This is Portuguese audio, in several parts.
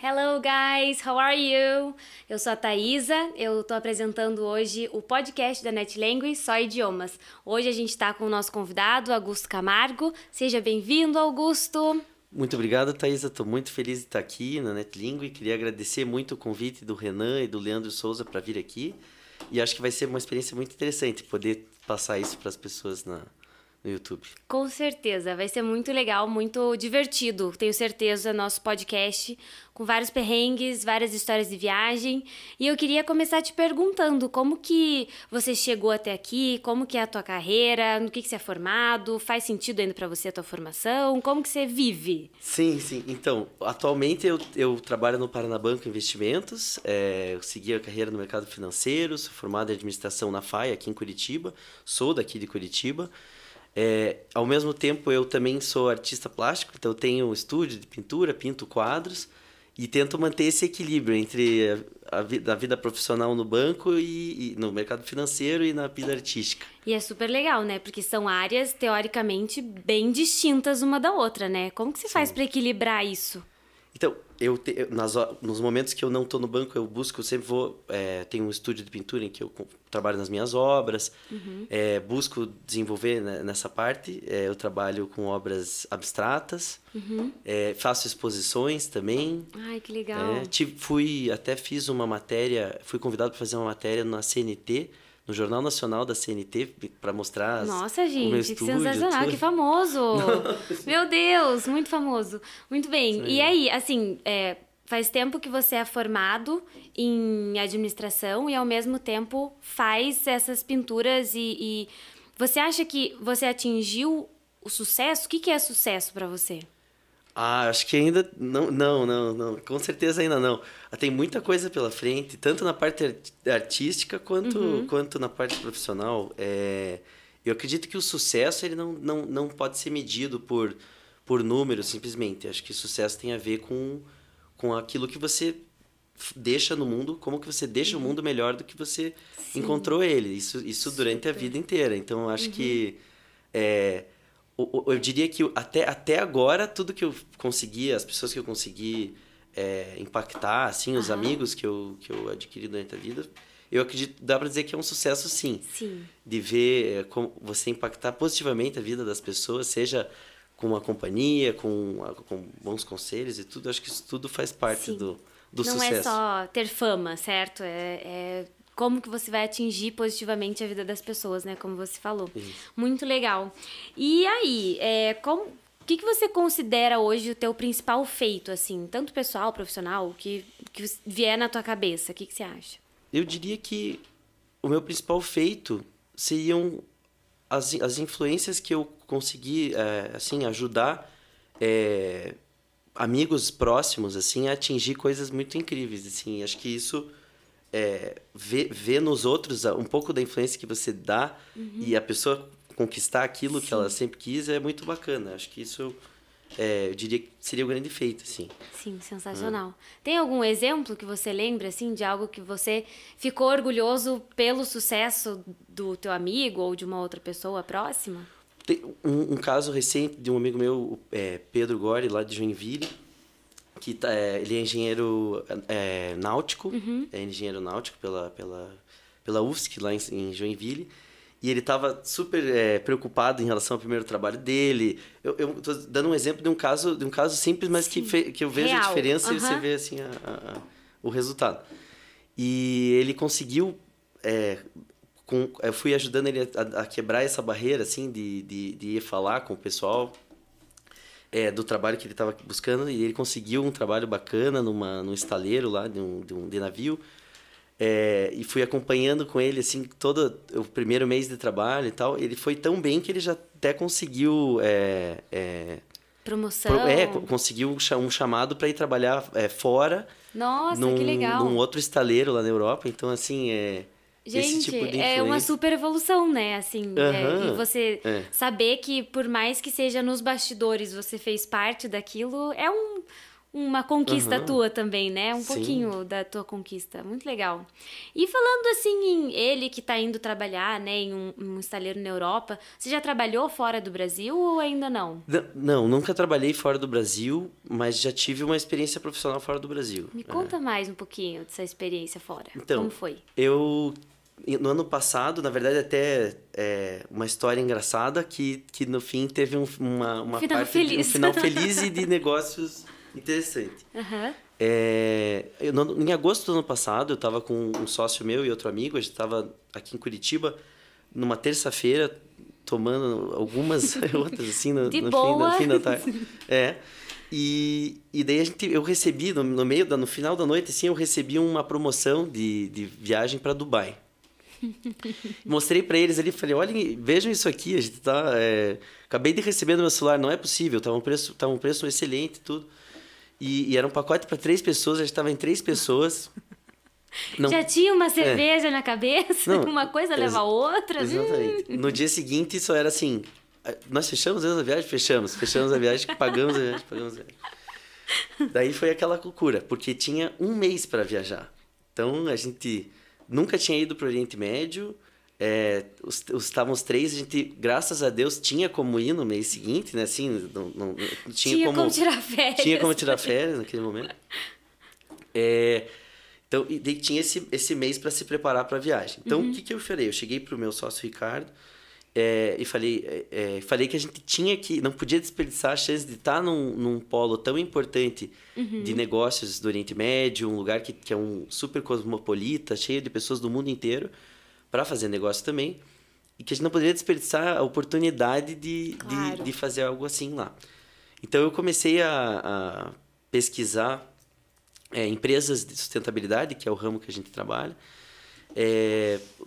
Hello guys, how are you? Eu sou a Thaisa, eu tô apresentando hoje o podcast da NetLanguage Só Idiomas. Hoje a gente tá com o nosso convidado, Augusto Camargo. Seja bem-vindo, Augusto. Muito obrigado, Thaisa. Estou muito feliz de estar aqui na NetLingue. Queria agradecer muito o convite do Renan e do Leandro Souza para vir aqui. E acho que vai ser uma experiência muito interessante poder passar isso para as pessoas no YouTube. Com certeza, vai ser muito legal, muito divertido, tenho certeza, nosso podcast, com vários perrengues, várias histórias de viagem. E eu queria começar te perguntando como que você chegou até aqui, como que é a tua carreira, no que você é formado, faz sentido ainda para você a tua formação, como que você vive? Sim. Então, atualmente eu trabalho no Paranabanco Investimentos, eu segui a carreira no mercado financeiro, sou formado em administração na FAI, aqui em Curitiba, sou daqui de Curitiba. Ao mesmo tempo, eu também sou artista plástico, então eu tenho um estúdio de pintura, pinto quadros e tento manter esse equilíbrio entre a vida profissional no banco e no mercado financeiro e na vida artística. E é super legal, né? Porque são áreas, teoricamente, bem distintas uma da outra, né? Como que você faz para equilibrar isso? Então, nos momentos que eu não estou no banco, eu sempre vou... tenho um estúdio de pintura em que eu trabalho nas minhas obras, busco desenvolver, né, nessa parte. Eu trabalho com obras abstratas, faço exposições também. Ai, que legal. Fiz uma matéria, fui convidado para fazer uma matéria na CNT, no Jornal Nacional da CNT, para mostrar Nossa, o meu gente, que estúdio, sensacional, tudo. que famoso! Meu Deus, muito famoso. Muito bem. E aí, assim, faz tempo que você é formado em administração e, ao mesmo tempo, faz essas pinturas e você acha que você atingiu o sucesso? O que é sucesso para você? Acho que ainda não, com certeza ainda não. Tem muita coisa pela frente, tanto na parte artística quanto na parte profissional. Eu acredito que o sucesso ele não pode ser medido por números, simplesmente. Acho que sucesso tem a ver com aquilo que você deixa no mundo, como que você deixa o mundo melhor do que você encontrou ele. Isso durante a vida inteira. Então, acho que... eu diria que até agora, tudo que eu consegui, as pessoas que eu consegui impactar, assim, os amigos que eu adquiri durante a vida, eu acredito, dá para dizer que é um sucesso, sim. De ver como você impactar positivamente a vida das pessoas, seja com uma companhia, com bons conselhos e tudo. Acho que isso tudo faz parte do sucesso. Não é só ter fama, certo? Como que você vai atingir positivamente a vida das pessoas, né? Como você falou. Isso. Muito legal. E aí, o que você considera hoje o teu principal feito, assim? Tanto pessoal, profissional, que vier na tua cabeça. O que você acha? Eu diria que o meu principal feito seriam as influências que eu consegui, assim, ajudar amigos próximos, assim, a atingir coisas muito incríveis, assim. Acho que isso... ver nos outros um pouco da influência que você dá e a pessoa conquistar aquilo que ela sempre quis é muito bacana. Acho que isso eu diria que seria o grande feito, assim. Sim, sensacional. Tem algum exemplo que você lembra, assim, de algo que você ficou orgulhoso pelo sucesso do teu amigo ou de uma outra pessoa próxima? Tem um caso recente de um amigo meu, Pedro Gori, lá de Joinville, que ele é engenheiro náutico, é engenheiro náutico pela UFSC, lá em Joinville, e ele estava super preocupado em relação ao primeiro trabalho dele. Eu estou dando um exemplo de um caso simples, mas que eu vejo a diferença e você vê assim, o resultado. E ele conseguiu... eu fui ajudando ele a quebrar essa barreira assim, de ir falar com o pessoal... do trabalho que ele estava buscando, e ele conseguiu um trabalho bacana num estaleiro lá de navio, e fui acompanhando com ele assim todo o primeiro mês de trabalho e tal. Ele foi tão bem que ele já até conseguiu promoção, conseguiu um chamado para ir trabalhar fora. Nossa, que legal. Num outro estaleiro lá na Europa. Então, assim, gente, esse tipo de influência. É uma super evolução, né? Assim, e você saber que, por mais que seja nos bastidores, você fez parte daquilo, é uma conquista tua também, né? Um Sim. pouquinho da tua conquista. Muito legal. E falando assim em ele que tá indo trabalhar, né, em um estaleiro na Europa, você já trabalhou fora do Brasil ou ainda não? Não, nunca trabalhei fora do Brasil, mas já tive uma experiência profissional fora do Brasil. Me conta mais um pouquinho dessa experiência fora. Então, como foi? No ano passado, na verdade, até uma história engraçada que no fim teve uma Final parte feliz. um final feliz e de negócios interessante. Aham. Em agosto do ano passado, eu estava com um sócio meu e outro amigo, a gente estava aqui em Curitiba, numa terça-feira, tomando algumas outras, assim, no fim da tarde. E daí eu recebi, no final da noite, assim, eu recebi uma promoção de viagem para Dubai. Mostrei para eles ali, falei, olhem, vejam isso aqui, a gente tá... acabei de receber no meu celular, não é possível, tava um preço excelente e tudo. E era um pacote para 3 pessoas, a gente estava em 3 pessoas. Não, já tinha uma cerveja na cabeça? Não, uma coisa leva a outra? Exatamente. No dia seguinte, isso era assim... Nós fechamos a viagem? Fechamos a viagem, pagamos a viagem. Daí foi aquela loucura, porque tinha um mês para viajar. Então, a gente nunca tinha ido para o Oriente Médio. Estavam os 3, a gente, graças a Deus, tinha como ir no mês seguinte, né? Assim, não tinha como tirar férias. Tinha como tirar férias naquele momento. Então, e daí tinha esse mês para se preparar para a viagem. Então, o que eu falei? Eu cheguei para o meu sócio Ricardo e falei que a gente não podia desperdiçar a chance de estar num polo tão importante de negócios do Oriente Médio, um lugar que é um super cosmopolita, cheio de pessoas do mundo inteiro, para fazer negócio também, e que a gente não poderia desperdiçar a oportunidade de fazer algo assim lá. Então, eu comecei a pesquisar empresas de sustentabilidade, que é o ramo que a gente trabalha,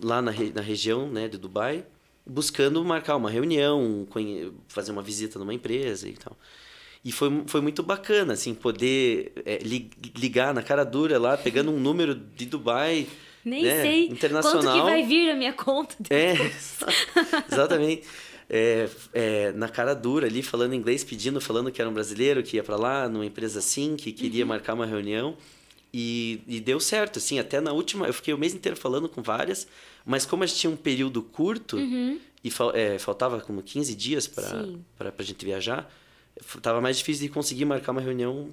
lá na região, né, de Dubai, buscando marcar uma reunião, fazer uma visita numa empresa e tal. E foi muito bacana, assim, poder ligar na cara dura lá, pegando um número de Dubai... Nem sei internacional. Quanto que vai vir a minha conta depois. Exatamente. Na cara dura ali, falando inglês, falando que era um brasileiro, que ia para lá, numa empresa assim, que queria marcar uma reunião. E deu certo, assim, até na última... Eu fiquei o mês inteiro falando com várias, mas como a gente tinha um período curto, e faltava como 15 dias para a gente viajar, tava mais difícil de conseguir marcar uma reunião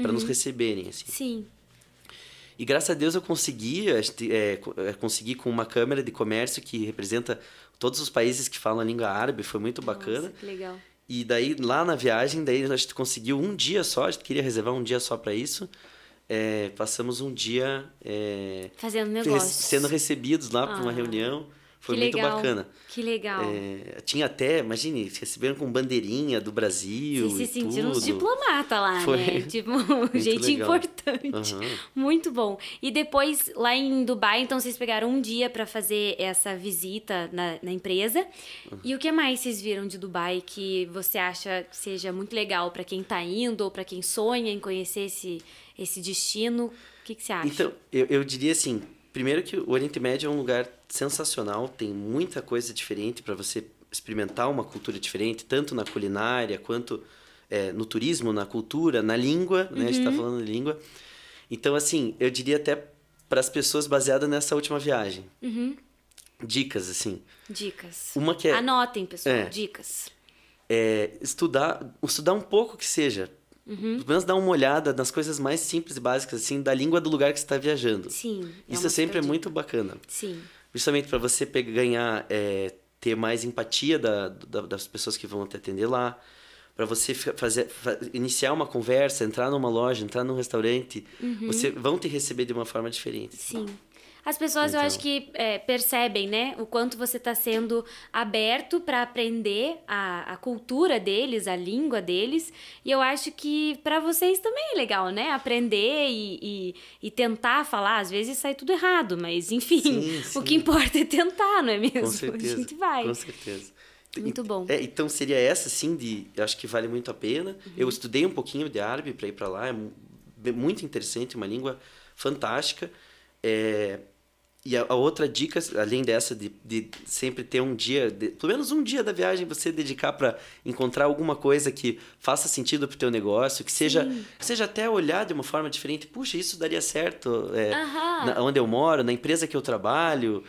para nos receberem, assim. Sim. E graças a Deus eu consegui com uma câmera de comércio que representa todos os países que falam a língua árabe, foi muito bacana. Nossa, que legal. E daí, lá na viagem, a gente conseguiu um dia só, a gente queria reservar um dia só para isso. Passamos um dia fazendo negócios, sendo recebidos lá para uma reunião. Foi muito bacana. Que legal. Tinha até, imagine, receberam com bandeirinha do Brasil. Vocês se sentiram uns diplomatas lá, foi né? Tipo, gente legal. importante. Muito bom. E depois, lá em Dubai, então vocês pegaram um dia para fazer essa visita na empresa. E o que mais vocês viram de Dubai que você acha que seja muito legal para quem tá indo ou para quem sonha em conhecer esse destino? O que você acha? Então, eu diria assim, primeiro que o Oriente Médio é um lugar sensacional, tem muita coisa diferente para você experimentar uma cultura diferente, tanto na culinária quanto no turismo, na cultura, na língua, né? A gente está falando de língua. Então, assim, eu diria até para as pessoas baseadas nessa última viagem. Dicas, assim. Dicas. Uma que Anotem, pessoal, dicas. Estudar um pouco que seja. Pelo menos dar uma olhada nas coisas mais simples e básicas, assim, da língua do lugar que você está viajando. Sim. Isso sempre é muito bacana. Sim. Justamente para você ter mais empatia das pessoas que vão te atender lá, para você iniciar uma conversa, entrar numa loja, entrar num restaurante, vão te receber de uma forma diferente. Sim. As pessoas, eu acho que percebem, né? O quanto você está sendo aberto para aprender a cultura deles, a língua deles. E eu acho que para vocês também é legal, né? Aprender e tentar falar. Às vezes sai tudo errado, mas enfim. Sim. O que importa é tentar, não é mesmo? Com certeza. A gente vai. Com certeza. Muito bom. Então seria essa, sim, eu acho que vale muito a pena. Eu estudei um pouquinho de árabe para ir para lá. É muito interessante, uma língua fantástica. E a outra dica, além dessa de sempre ter um dia, pelo menos um dia da viagem, você dedicar para encontrar alguma coisa que faça sentido para o teu negócio, que seja até olhar de uma forma diferente. Puxa, isso daria certo onde eu moro, na empresa que eu trabalho.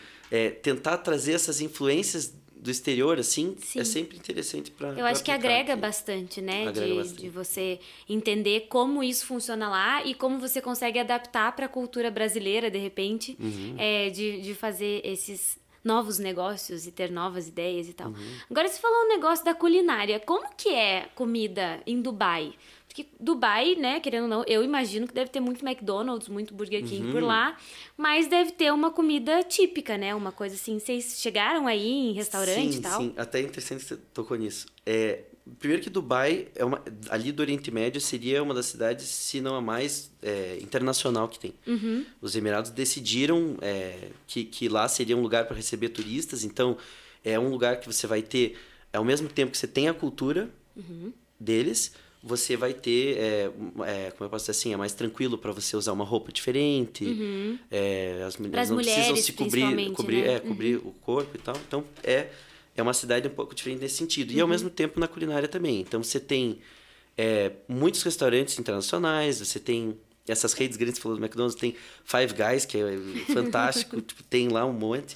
Tentar trazer essas influências do exterior, assim, é sempre interessante para eu acho que agrega bastante, né? De você entender como isso funciona lá e como você consegue adaptar para a cultura brasileira, de repente, de fazer esses novos negócios e ter novas ideias e tal. Agora, você falou um negócio da culinária. Como que é comida em Dubai? Porque Dubai, né, querendo ou não, eu imagino que deve ter muito McDonald's, muito Burger King por lá, mas deve ter uma comida típica, né? Uma coisa assim. Vocês chegaram aí em restaurante e tal? Sim, até interessante que você tocou nisso. Primeiro que Dubai, ali do Oriente Médio, seria uma das cidades, se não a mais internacional que tem. Os Emirados decidiram que lá seria um lugar para receber turistas, então é um lugar que você vai ter, ao mesmo tempo que você tem a cultura deles, você vai ter, como eu posso dizer assim, é mais tranquilo para você usar uma roupa diferente. As mulheres não precisam se cobrir o corpo e tal. Então, é uma cidade um pouco diferente nesse sentido. E, ao mesmo tempo, na culinária também. Então, você tem muitos restaurantes internacionais, você tem essas redes grandes, você falou do McDonald's, tem Five Guys, que é fantástico, tipo, tem lá um monte.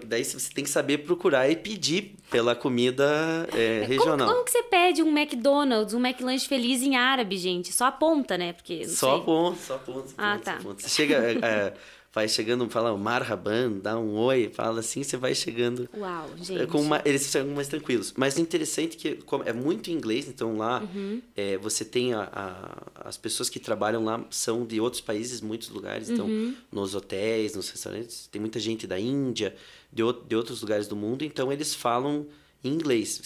Daí você tem que saber procurar e pedir pela comida regional. Como que você pede um McDonald's, um McLanche Feliz em árabe, gente? Só aponta, né? Porque só aponta. Tá. Você chega, vai chegando, fala marhaban, dá um oi, fala assim, você vai chegando. Uau, gente. Eles são mais tranquilos. Mas o interessante é que é muito inglês, então lá você tem as pessoas que trabalham lá são de outros países, muitos lugares. Então, nos hotéis, nos restaurantes, tem muita gente da Índia, de outros lugares do mundo, então eles falam em inglês.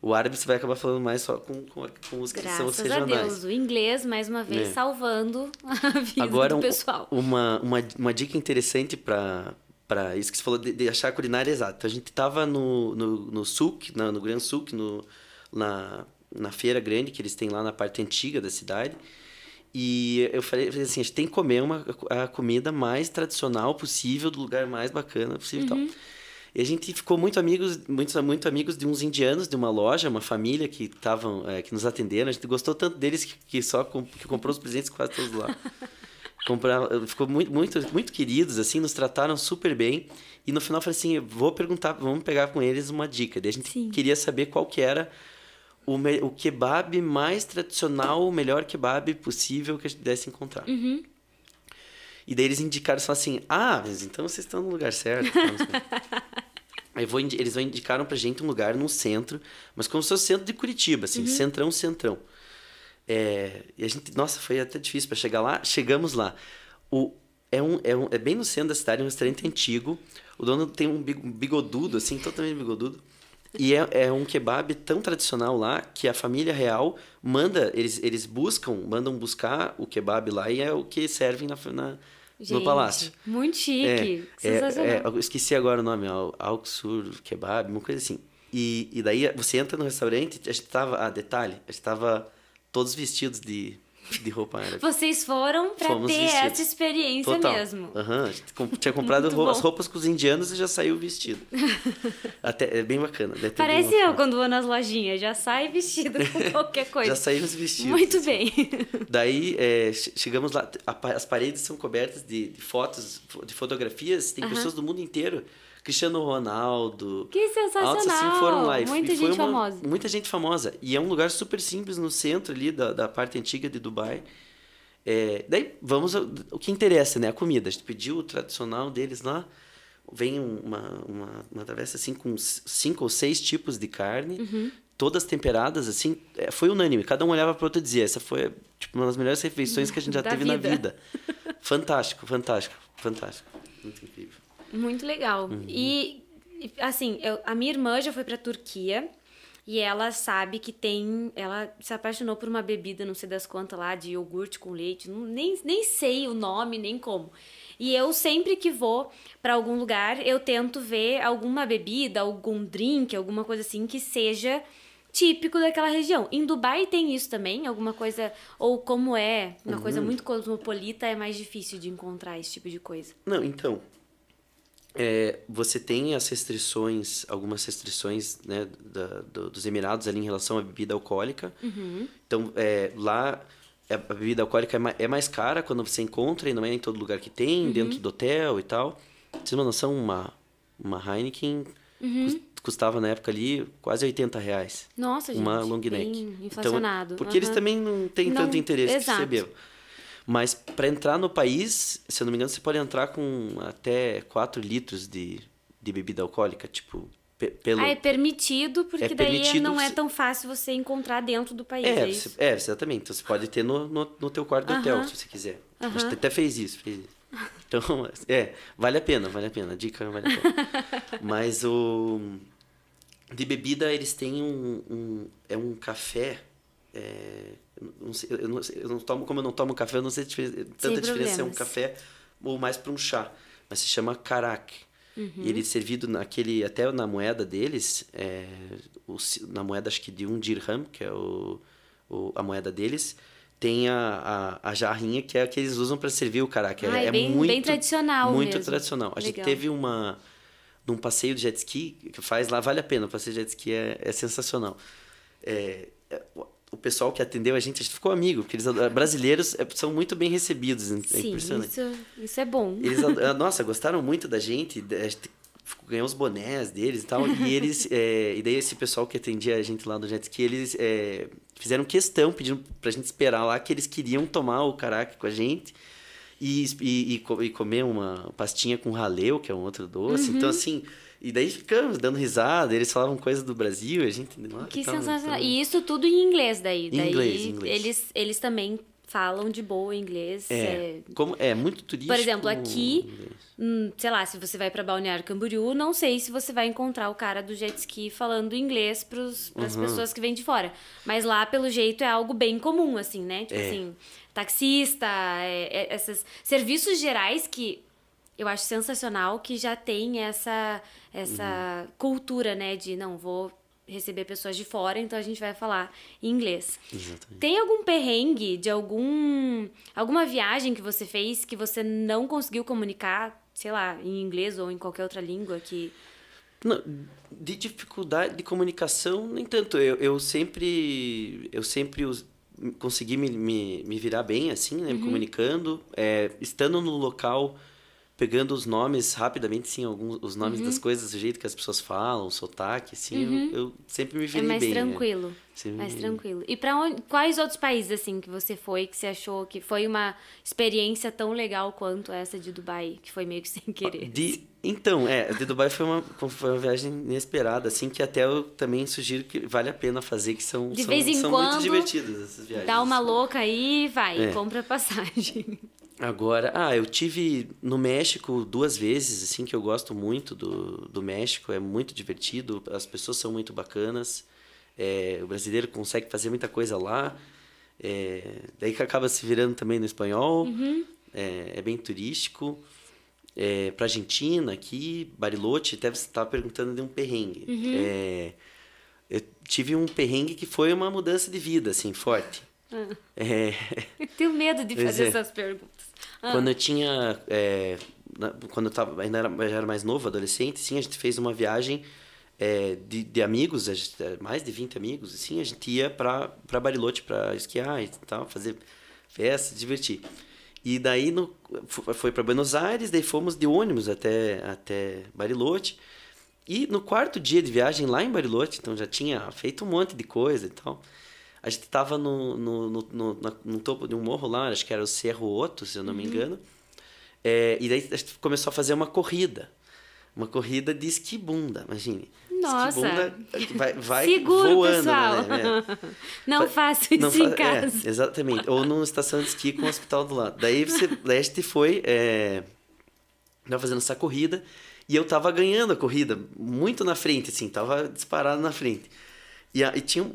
O árabe você vai acabar falando mais só com os que são os regionais. Graças a Deus, o inglês, mais uma vez, salvando a vida do pessoal. Uma dica interessante para isso que você falou de achar a culinária exata. Então, a gente estava no Souk, no Gran Souk, na feira grande que eles têm lá na parte antiga da cidade. E eu falei assim, a gente tem que comer a comida mais tradicional possível, do lugar mais bacana possível e tal. E a gente ficou muito amigos de uns indianos de uma loja, uma família que que nos atenderam. A gente gostou tanto deles que comprou os presentes quase todos lá. Ficou muito queridos, assim, nos trataram super bem. E no final eu falei assim, vamos pegar com eles uma dica. Daí a gente queria saber qual que era o kebab mais tradicional, o melhor kebab possível que a gente pudesse encontrar. E daí eles indicaram só assim, mas então vocês estão no lugar certo. Eles indicaram pra gente um lugar no centro, mas como se fosse o centro de Curitiba, assim, centrão. E a gente, nossa, foi até difícil para chegar lá. Chegamos lá. É bem no centro da cidade, um restaurante antigo. O dono tem um bigodudo, assim, totalmente bigodudo. E é um kebab tão tradicional lá que a família real eles mandam buscar o kebab lá e é o que servem no palácio. Muito chique. Sensacional. Eu esqueci agora o nome, Al-Qsur Kebab, uma coisa assim. E daí você entra no restaurante, a gente tava todos vestidos de roupa árabe. Vocês foram pra ter vestidos. Essa experiência mesmo. A gente tinha comprado as roupas com os indianos e já saiu vestido. É bem bacana. Parece eu quando vou nas lojinhas, já sai vestido com qualquer coisa. Já saímos vestidos. Muito bem. Daí, chegamos lá, as paredes são cobertas de fotos, de fotografias, tem pessoas do mundo inteiro. Cristiano Ronaldo. Que sensacional! Assim, foram lá. Muita gente famosa. Muita gente famosa. E é um lugar super simples no centro ali da parte antiga de Dubai. Daí, o que interessa, né? A comida. A gente pediu o tradicional deles lá. Vem uma travessa assim com 5 ou 6 tipos de carne. Todas temperadas, assim. Foi unânime. Cada um olhava para o outro e dizia, essa foi uma das melhores refeições que a gente já teve na vida. Fantástico. Muito incrível. Muito legal. E, assim, a minha irmã já foi pra Turquia e ela sabe que ela se apaixonou por uma bebida, não sei das quantas lá, de iogurte com leite, nem sei o nome, nem como. E eu sempre que vou pra algum lugar, eu tento ver alguma bebida, algum drink, alguma coisa assim que seja típico daquela região. Em Dubai tem isso também? Alguma coisa... Ou como é uma coisa muito cosmopolita, é mais difícil de encontrar esse tipo de coisa? Não, então... você tem as restrições, algumas restrições, né, dos Emirados ali em relação à bebida alcoólica. Então, lá a bebida alcoólica é mais cara quando você encontra e não é em todo lugar que tem, dentro do hotel e tal. Pra você ter uma noção, uma Heineken custava na época ali quase R$80. Nossa, gente, uma long neck. bem inflacionado. Então, porque eles também não têm tanto interesse que você beba. Mas para entrar no país, se eu não me engano, você pode entrar com até 4 litros de bebida alcoólica, tipo, pelo... é permitido, porque daí permitido, não é tão fácil você encontrar dentro do país, isso? Exatamente. Então, você pode ter no teu quarto do hotel, se você quiser. A gente até fez isso. Então, vale a pena. A dica vale a pena. Mas de bebida, eles têm um café... eu não tomo, como eu não tomo café, eu não sei tanta diferença se é um café ou mais para um chá, mas se chama karak. E ele é servido até na moeda deles, na moeda acho que de 1 dirham, que é a moeda deles, tem a jarrinha que é a que eles usam para servir o karak. Bem tradicional muito mesmo. Tradicional. A gente teve num passeio de jet ski que faz lá, vale a pena, o passeio de jet ski é sensacional. O pessoal que atendeu a gente ficou amigo, porque eles brasileiros são muito bem recebidos. Sim, impressionante. Isso é bom. Eles, gostaram muito da gente, a gente ganhou os bonés deles e tal, e daí esse pessoal que atendia a gente lá no jet ski, eles fizeram questão, pedindo pra gente esperar lá, que eles queriam tomar o caraca com a gente e comer uma pastinha com raleu, que é um outro doce. Então, assim... E daí ficamos dando risada, eles falavam coisas do Brasil, a gente... Que sensacional. E isso tudo em inglês daí? Inglês. Eles também falam de boa inglês. É muito turístico. Por exemplo, aqui, sei lá, se você vai para Balneário Camboriú, não sei se você vai encontrar o cara do jet ski falando inglês para as pessoas que vêm de fora. Mas lá, pelo jeito, é algo bem comum, assim, né? Tipo assim, taxista, esses serviços gerais que... Eu acho sensacional que já tem essa cultura, né? De, não, vou receber pessoas de fora, então a gente vai falar em inglês. Exatamente. Tem algum perrengue de alguma viagem que você fez que você não conseguiu comunicar, sei lá, em inglês ou em qualquer outra língua que... Não, de dificuldade de comunicação, nem tanto. Eu sempre consegui me virar bem, assim, né? Me comunicando. Estando no local... Pegando os nomes rapidamente, sim, os nomes das coisas, do jeito que as pessoas falam, o sotaque, assim, eu sempre me virei bem. É mais tranquilo. Né? Mais tranquilo. E quais outros países, assim, que você foi, que você achou que foi uma experiência tão legal quanto essa de Dubai, que foi meio que sem querer? De Dubai foi uma viagem inesperada, assim, que até eu também sugiro que vale a pena fazer, que são muito divertidas essas viagens. Dá uma louca aí e compra a passagem. Agora, eu tive no México 2 vezes, assim, que eu gosto muito do México, é muito divertido, as pessoas são muito bacanas, o brasileiro consegue fazer muita coisa lá, daí que acaba se virando também no espanhol, é bem turístico. Pra Argentina, aqui, Bariloche, até você estava perguntando de um perrengue. Eu tive um perrengue que foi uma mudança de vida, assim, forte. Eu tenho medo de fazer essas perguntas. Quando eu tinha... quando eu já era mais novo, adolescente, sim, a gente fez uma viagem de amigos, mais de 20 amigos, assim, a gente ia para Bariloche para esquiar e tal, fazer festa, se divertir. E daí foi para Buenos Aires, daí fomos de ônibus até Bariloche. E no 4º dia de viagem lá em Bariloche, então já tinha feito um monte de coisa e tal... A gente estava no topo de um morro lá, acho que era o Cerro Otto, se eu não me engano. E daí a gente começou a fazer uma corrida. Uma corrida de esquibunda, imagine. Nossa! Esquibunda vai seguro, voando, pessoal. Né? Não faço isso em casa. Exatamente. Ou numa estação de esqui com um hospital do lado. Daí a gente foi fazendo essa corrida e eu tava ganhando a corrida, muito na frente, assim, tava disparado na frente.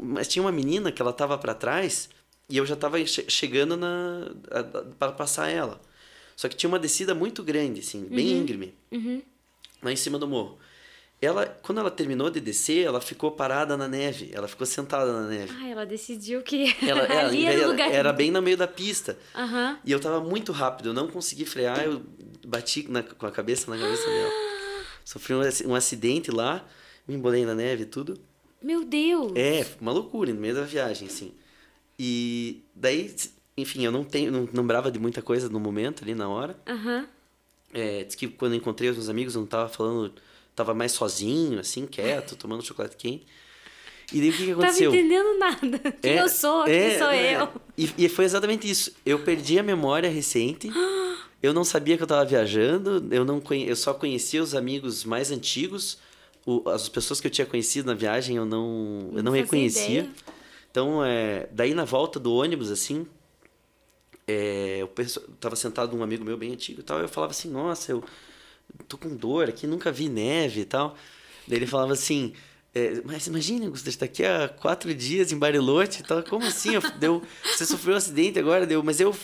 Mas tinha uma menina que ela tava para trás e eu já tava chegando para passar ela. Só que tinha uma descida muito grande, assim, bem íngreme, lá em cima do morro. Quando ela terminou de descer, ela ficou parada na neve. Ela ficou sentada na neve. Ah, ela decidiu que Ali era o lugar. era bem no meio da pista. Uhum. E eu tava muito rápido, eu não consegui frear, eu bati com a cabeça na cabeça dela. Sofri um acidente lá, me embolei na neve e tudo. Meu Deus! Uma loucura, no meio da viagem, assim. E daí, enfim, eu não lembrava de muita coisa no momento, ali na hora. Aham. Diz que quando eu encontrei os meus amigos, eu não tava falando... Tava mais sozinho, assim, quieto, tomando chocolate quente. E daí o que aconteceu? Tava entendendo nada. Quem eu sou, quem sou eu. E foi exatamente isso. Eu perdi a memória recente. Eu não sabia que eu tava viajando. Eu só conhecia os amigos mais antigos. As pessoas que eu tinha conhecido na viagem eu não reconhecia. Ideia. Então, daí na volta do ônibus, assim... eu tava sentado um amigo meu bem antigo e tal. Eu falava assim, nossa, eu tô com dor aqui, nunca vi neve e tal. Daí ele falava assim, mas imagina, Augusto, está aqui há 4 dias em Bariloche e tal. Como assim? Você sofreu um acidente agora? Mas eu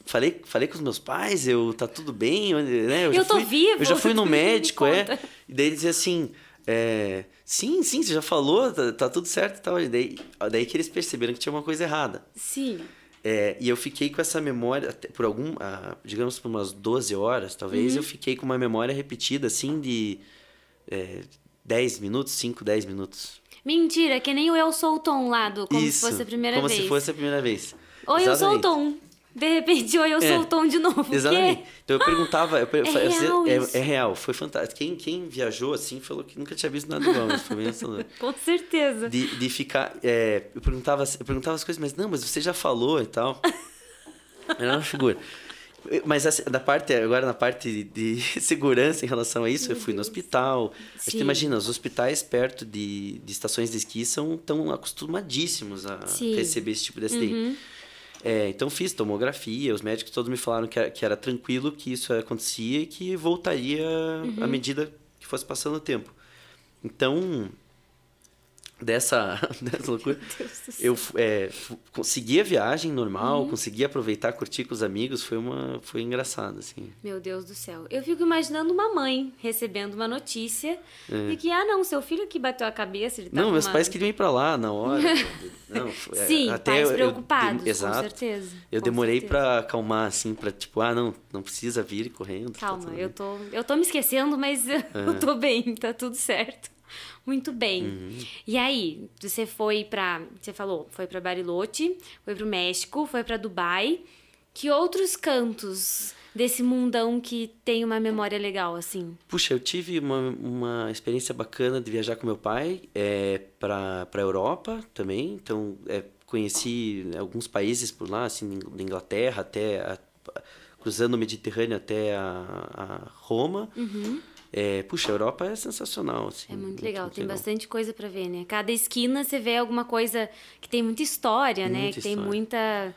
falei com os meus pais, tá tudo bem, né? Eu tô vivo. Eu já fui no médico, E daí ele dizia assim, sim, você já falou, tá tudo certo e tal. E daí que eles perceberam que tinha uma coisa errada. Sim. E eu fiquei com essa memória, digamos, por umas 12 horas, talvez, eu fiquei com uma memória repetida, assim, de 10 minutos, 5, 10 minutos. Mentira, que nem o Eu Sou o Tom lá, como se fosse a primeira vez. Como se fosse a primeira vez. Oi, eu sou o Tom. De repente, oi, eu sou o Tom de novo. Exatamente. Então eu perguntava... real isso. É real, foi fantástico. Quem viajou assim falou que nunca tinha visto nada igual, mas foi bem assustador. Com certeza. De ficar... eu perguntava as coisas, mas você já falou e tal. Era uma figura. Mas agora na parte de segurança em relação a isso, eu fui no hospital. Você imagina, os hospitais perto de estações de esqui são tão acostumadíssimos a receber esse tipo de acidente. Então fiz tomografia, os médicos todos me falaram que era tranquilo, que isso acontecia e que voltaria à medida que fosse passando o tempo. Então, dessa loucura, eu consegui a viagem normal, consegui aproveitar, curtir com os amigos, foi engraçado, assim. Meu Deus do céu. Eu fico imaginando uma mãe recebendo uma notícia de que, seu filho aqui bateu a cabeça, ele tá Não, meus pais queriam ir pra lá na hora. Não, sim, até pais preocupados, exato. com certeza. Eu demorei pra acalmar, assim, pra tipo, não precisa vir correndo. Calma, eu tô me esquecendo, mas eu tô bem, tá tudo certo. Muito bem. E aí, você falou, foi pra Bariloche, foi pro México, foi pra Dubai. Que outros cantos desse mundão que tem uma memória legal, assim? Puxa, eu tive uma experiência bacana de viajar com meu pai pra Europa também. Então, conheci alguns países por lá, assim, da Inglaterra cruzando o Mediterrâneo até a Roma. Puxa, a Europa é sensacional, assim. É muito legal, tem bastante coisa pra ver, né? Cada esquina você vê alguma coisa que tem muita história, né? Que tem muita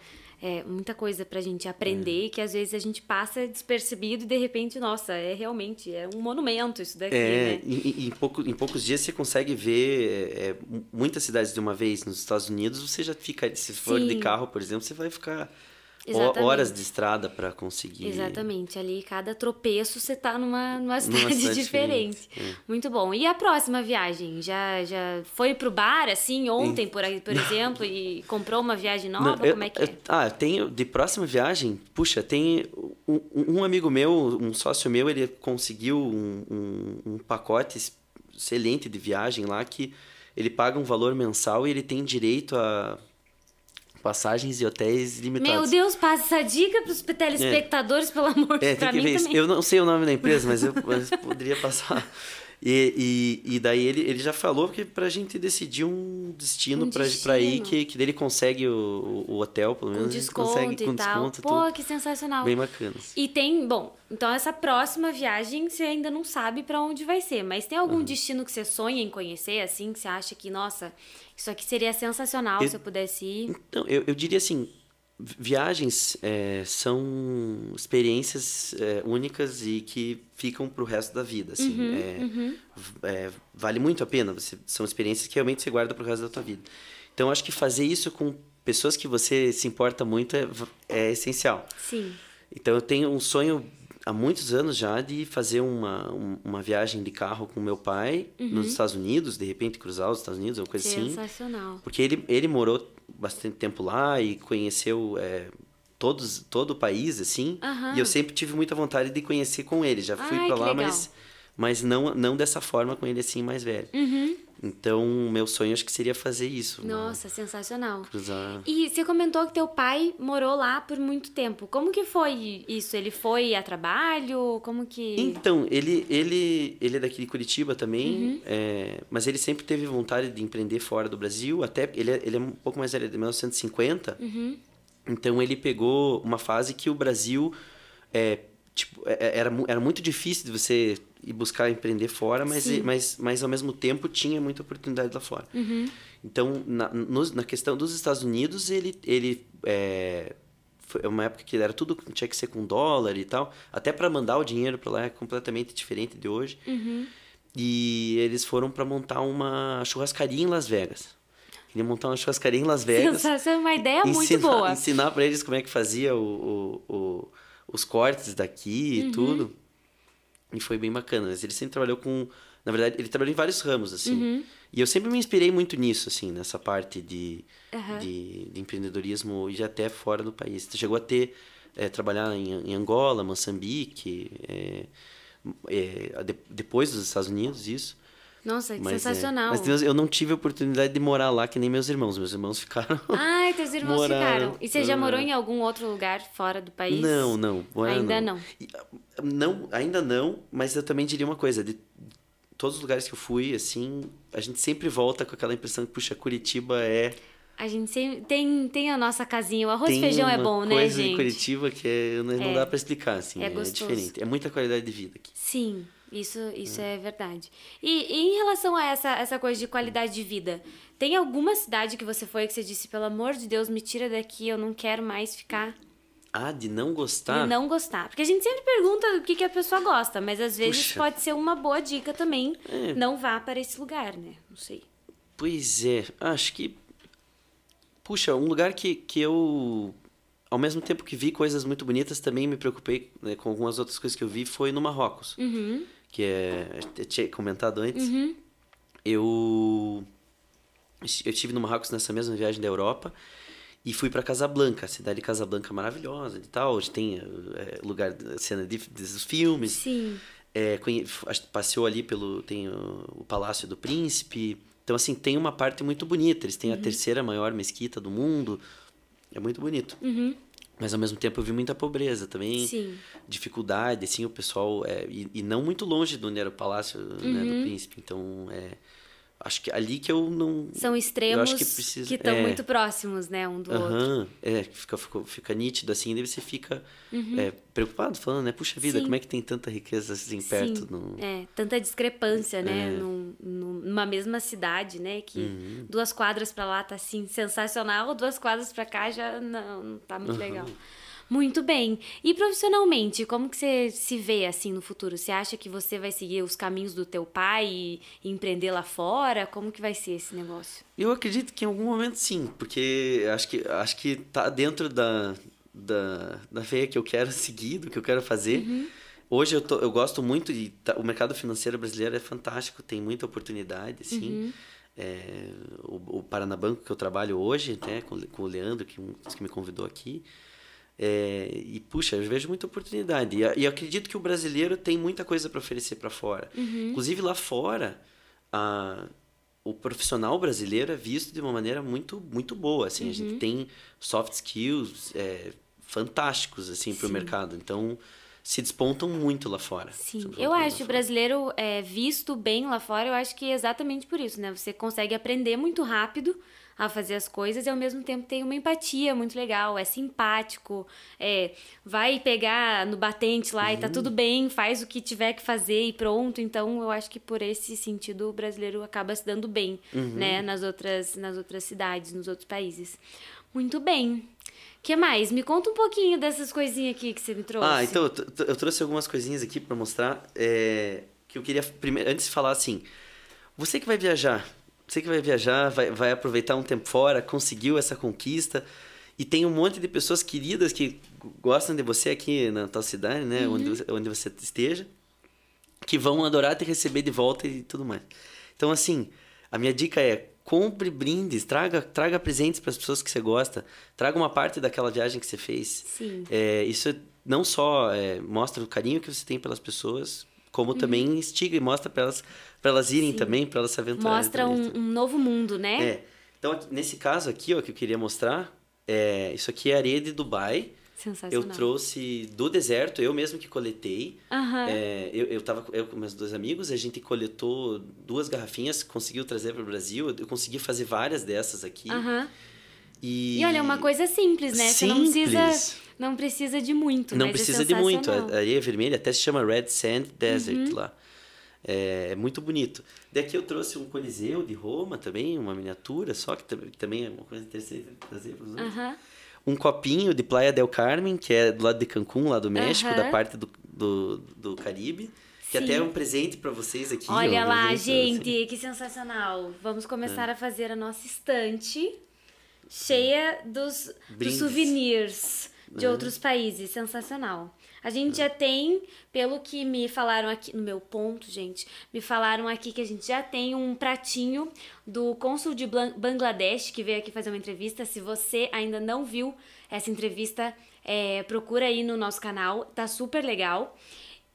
coisa pra gente aprender, que às vezes a gente passa despercebido e de repente, nossa, realmente um monumento isso daqui, né? Em poucos dias você consegue ver muitas cidades de uma vez. Nos Estados Unidos você já fica, se for de carro, por exemplo, você vai ficar... horas de estrada para conseguir... Exatamente. Ali, cada tropeço, você tá numa cidade diferente. Muito bom. E a próxima viagem? Já foi pro bar, assim, ontem, por exemplo, e comprou uma viagem nova? Como é que é? Eu tenho... De próxima viagem, puxa, tem um amigo meu, um sócio meu, ele conseguiu um pacote excelente de viagem lá, que ele paga um valor mensal e ele tem direito a... passagens e hotéis limitados. Meu Deus, passa essa dica para os telespectadores, pelo amor de Deus. Pra mim também. Eu não sei o nome da empresa, mas eu poderia passar. E daí ele já falou que pra gente decidir um destino pra ir, que dele consegue o hotel, pelo menos. Com desconto consegue, com e tal. Desconto, Pô, tudo. Que sensacional. Bem bacana. E tem, então essa próxima viagem você ainda não sabe pra onde vai ser, mas tem algum destino que você sonha em conhecer, assim, que você acha que, nossa, isso aqui seria sensacional se eu pudesse ir? Então, eu diria assim, viagens são experiências únicas e que ficam pro resto da vida, assim. Vale muito a pena, são experiências que realmente você guarda pro resto da tua vida. Então, acho que fazer isso com pessoas que você se importa muito é essencial. Sim. Então, eu tenho um sonho há muitos anos já de fazer uma viagem de carro com meu pai nos Estados Unidos, de repente cruzar os Estados Unidos, uma coisa assim. Sensacional. Porque ele morou bastante tempo lá e conheceu todo o país, assim. E eu sempre tive muita vontade de conhecer com ele. Já fui para lá, mas não dessa forma com ele assim, mais velho. Então, meu sonho acho que seria fazer isso. Nossa, sensacional. Cruzar. E você comentou que teu pai morou lá por muito tempo. Como que foi isso? Ele foi a trabalho? Como que... Então, ele é daqui de Curitiba também, mas ele sempre teve vontade de empreender fora do Brasil. Até ele é um pouco mais velho, de 1950. Então, ele pegou uma fase que o Brasil... era muito difícil de você ir buscar empreender fora, mas ao mesmo tempo tinha muita oportunidade lá fora. Então, na questão dos Estados Unidos, ele foi uma época que era tudo, tinha que ser com dólar e tal. Até para mandar o dinheiro para lá é completamente diferente de hoje. E eles foram para montar uma churrascaria em Las Vegas. Queria montar uma churrascaria em Las Vegas. Essa é uma ideia muito boa. Ensinar para eles como é que fazia os cortes daqui e tudo. E foi bem bacana. Ele sempre trabalhou com... Na verdade, ele trabalhou em vários ramos, assim. E eu sempre me inspirei muito nisso, assim, nessa parte de empreendedorismo e até fora do país. Você chegou a trabalhar em Angola, Moçambique, depois dos Estados Unidos, isso. Nossa, que sensacional. Mas eu não tive a oportunidade de morar lá que nem meus irmãos. Meus irmãos ficaram... Ai, teus irmãos ficaram. E você já morou em algum outro lugar fora do país? Não. Ainda não. Ainda não, mas eu também diria uma coisa. De todos os lugares que eu fui, assim, a gente sempre volta com aquela impressão que, puxa, Curitiba é... A gente sempre tem a nossa casinha. O arroz e feijão é bom, né, gente? Tem uma coisa em Curitiba que não dá pra explicar, assim. É diferente. É muita qualidade de vida aqui. Sim. Isso é verdade. E em relação a essa coisa de qualidade de vida, tem alguma cidade que você foi que você disse, pelo amor de Deus, me tira daqui, eu não quero mais ficar... De não gostar? De não gostar. Porque a gente sempre pergunta o que a pessoa gosta, mas às vezes pode ser uma boa dica também. Não vá para esse lugar, né? Não sei. Pois é. Acho que... Puxa, um lugar que eu... Ao mesmo tempo que vi coisas muito bonitas, também me preocupei, né, com algumas outras coisas que eu vi, foi no Marrocos. Que eu tinha comentado antes. Eu estive no Marrocos nessa mesma viagem da Europa e fui para Casablanca, a cidade de Casablanca maravilhosa e tal, onde tem lugar, cena dos filmes. Sim. Passeou ali tem o Palácio do Príncipe. Então, assim, tem uma parte muito bonita. Eles têm a terceira maior mesquita do mundo. É muito bonito. Mas, ao mesmo tempo, eu vi muita pobreza também. Sim. Dificuldade, assim, o pessoal... E não muito longe de onde era o Palácio, né, do Príncipe. Então, acho que ali que eu não... São extremos que estão muito próximos, né, um do outro. Fica nítido, assim, daí você fica preocupado, falando, né? Puxa vida, como é que tem tanta riqueza assim perto? Tanta discrepância, né? Numa mesma cidade, né? Que 2 quadras pra lá tá, assim, sensacional, 2 quadras pra cá já não tá muito legal. Muito bem. E profissionalmente, como que você se vê, assim, no futuro? Você acha que você vai seguir os caminhos do teu pai e empreender lá fora? Como que vai ser esse negócio? Eu acredito que em algum momento sim, porque acho que tá dentro da veia que eu quero seguir, do que eu quero fazer. Hoje eu gosto muito o mercado financeiro brasileiro é fantástico, tem muita oportunidade, assim. O Paranabanco que eu trabalho hoje, né, com o Leandro, que me convidou aqui. Puxa, eu vejo muita oportunidade. E acredito que o brasileiro tem muita coisa para oferecer para fora. Inclusive, lá fora, o profissional brasileiro é visto de uma maneira muito, muito boa. Assim, a gente tem soft skills fantásticos assim, para o mercado. Então, se despontam muito lá fora. Sim, eu acho que o brasileiro é visto bem lá fora. Eu acho que é exatamente por isso, né? Você consegue aprender muito rápido a fazer as coisas e ao mesmo tempo tem uma empatia muito legal, é simpático, vai pegar no batente lá e tá tudo bem, faz o que tiver que fazer e pronto. Então eu acho que por esse sentido o brasileiro acaba se dando bem, né, nas outras cidades, nos outros países. Muito bem. O que mais? Me conta um pouquinho dessas coisinhas aqui que você me trouxe. Então eu trouxe algumas coisinhas aqui para mostrar, que eu queria primeiro, antes de falar assim, você que vai viajar, vai aproveitar um tempo fora, conseguiu essa conquista e tem um monte de pessoas queridas que gostam de você aqui na tua cidade, né? Onde você esteja, que vão adorar te receber de volta e tudo mais. Então, assim, a minha dica é: compre brindes, traga presentes para as pessoas que você gosta, traga uma parte daquela viagem que você fez. Sim. Isso não só mostra o carinho que você tem pelas pessoas, como também instiga e mostra para elas irem também, para elas se aventurarem. Mostra um novo mundo, né? Então, nesse caso aqui, ó, que eu queria mostrar, isso aqui é areia de Dubai. Sensacional. Eu trouxe do deserto, eu mesmo que coletei. Uhum. Eu com meus 2 amigos, a gente coletou 2 garrafinhas, conseguiu trazer para o Brasil. Eu consegui fazer várias dessas aqui. Uhum. E olha, é uma coisa simples, né? Simples. Você não precisa de muito, Não mas precisa é de muito. A sensacional. areia vermelha até se chama Red Sand Desert lá. É muito bonito. Daqui eu trouxe um Coliseu de Roma também, uma miniatura, só que também é uma coisa interessante trazer para os outros. Uhum. Um copinho de Playa del Carmen, que é do lado de Cancún, lá do México, da parte do Caribe. Que até é um presente para vocês aqui. Olha lá, presente, gente, assim. que sensacional. Vamos começar a fazer a nossa estante cheia dos souvenirs de outros países. Sensacional. A gente já tem, pelo que me falaram aqui, no meu ponto, gente, me falaram aqui que a gente já tem um pratinho do cônsul de Bangladesh, que veio aqui fazer uma entrevista. Se você ainda não viu essa entrevista, procura aí no nosso canal, tá super legal.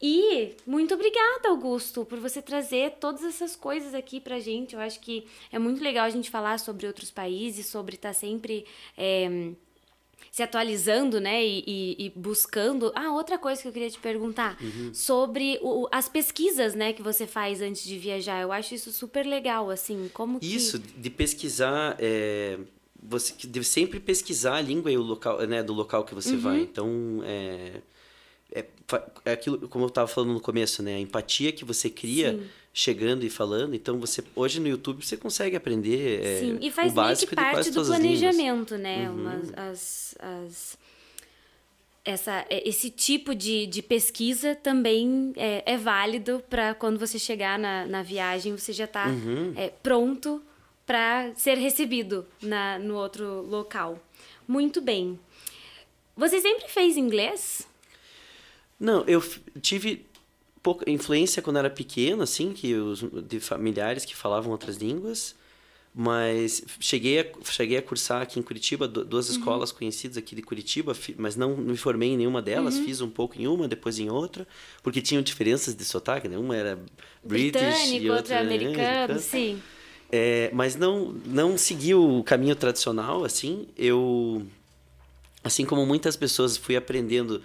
E muito obrigada, Augusto, por você trazer todas essas coisas aqui pra gente. Eu acho que é muito legal a gente falar sobre outros países, sobre estar sempre se atualizando, né, e buscando. Outra coisa que eu queria te perguntar, sobre as pesquisas, né, que você faz antes de viajar. Eu acho isso super legal, assim, como que... Isso, de pesquisar, você deve sempre pesquisar a língua e o local, né, do local que você vai. Então, é aquilo, como eu estava falando no começo, né, a empatia que você cria chegando e falando. Então, hoje no YouTube você consegue aprender Sim, e faz o básico meio que parte do planejamento, né? Esse tipo de pesquisa também é válido para quando você chegar na viagem, você já está pronto para ser recebido no outro local. Muito bem. Você sempre fez inglês? Não, eu tive pouca influência quando era pequeno, assim, de familiares que falavam outras línguas, mas cheguei a cursar aqui em Curitiba, 2 escolas conhecidas aqui de Curitiba, mas não me formei em nenhuma delas, fiz um pouco em uma, depois em outra, porque tinham diferenças de sotaque, né? Uma era British Britânico, e outra outra americano, sim. Mas não segui o caminho tradicional, assim. Eu, assim como muitas pessoas, fui aprendendo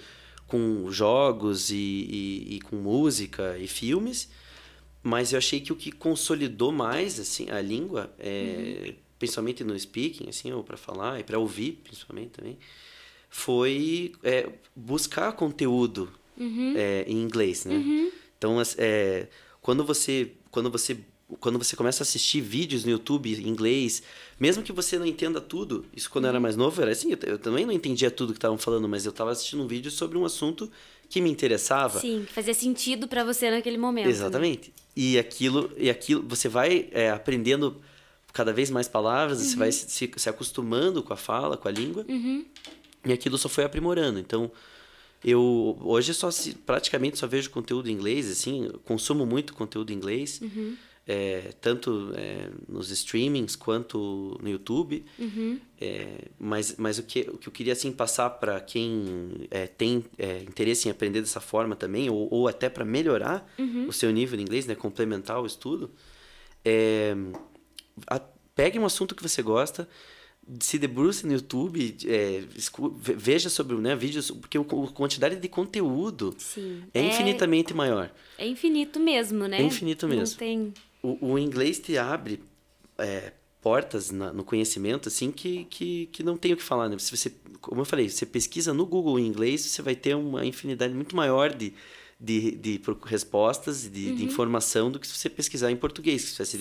com jogos e com música e filmes, mas eu achei que o que consolidou mais assim a língua, principalmente no speaking, assim, ou para falar e para ouvir, principalmente também, foi buscar conteúdo em inglês, né? Então, quando você começa a assistir vídeos no YouTube em inglês, mesmo que você não entenda tudo, isso quando eu era mais novo era assim, eu também não entendia tudo que estavam falando, mas eu estava assistindo um vídeo sobre um assunto que me interessava. Sim, que fazia sentido para você naquele momento. Exatamente. Né? E aquilo você vai aprendendo cada vez mais palavras, você vai se acostumando com a fala, com a língua, e aquilo só foi aprimorando. Então, eu hoje praticamente só vejo conteúdo em inglês, assim, consumo muito conteúdo em inglês. Tanto nos streamings quanto no YouTube. Mas o que eu queria assim, passar para quem tem interesse em aprender dessa forma também, ou até para melhorar o seu nível de inglês, né, complementar o estudo, pegue um assunto que você gosta, se debruce no YouTube, veja sobre, né, vídeos, porque a quantidade de conteúdo infinitamente maior. É infinito mesmo, né? É infinito mesmo. Não tem... O inglês te abre portas no conhecimento, assim, que não tem o que falar, né? Se você, como eu falei, você pesquisa no Google em inglês, você vai ter uma infinidade muito maior de respostas, de informação, do que se você pesquisar em português, que você vai se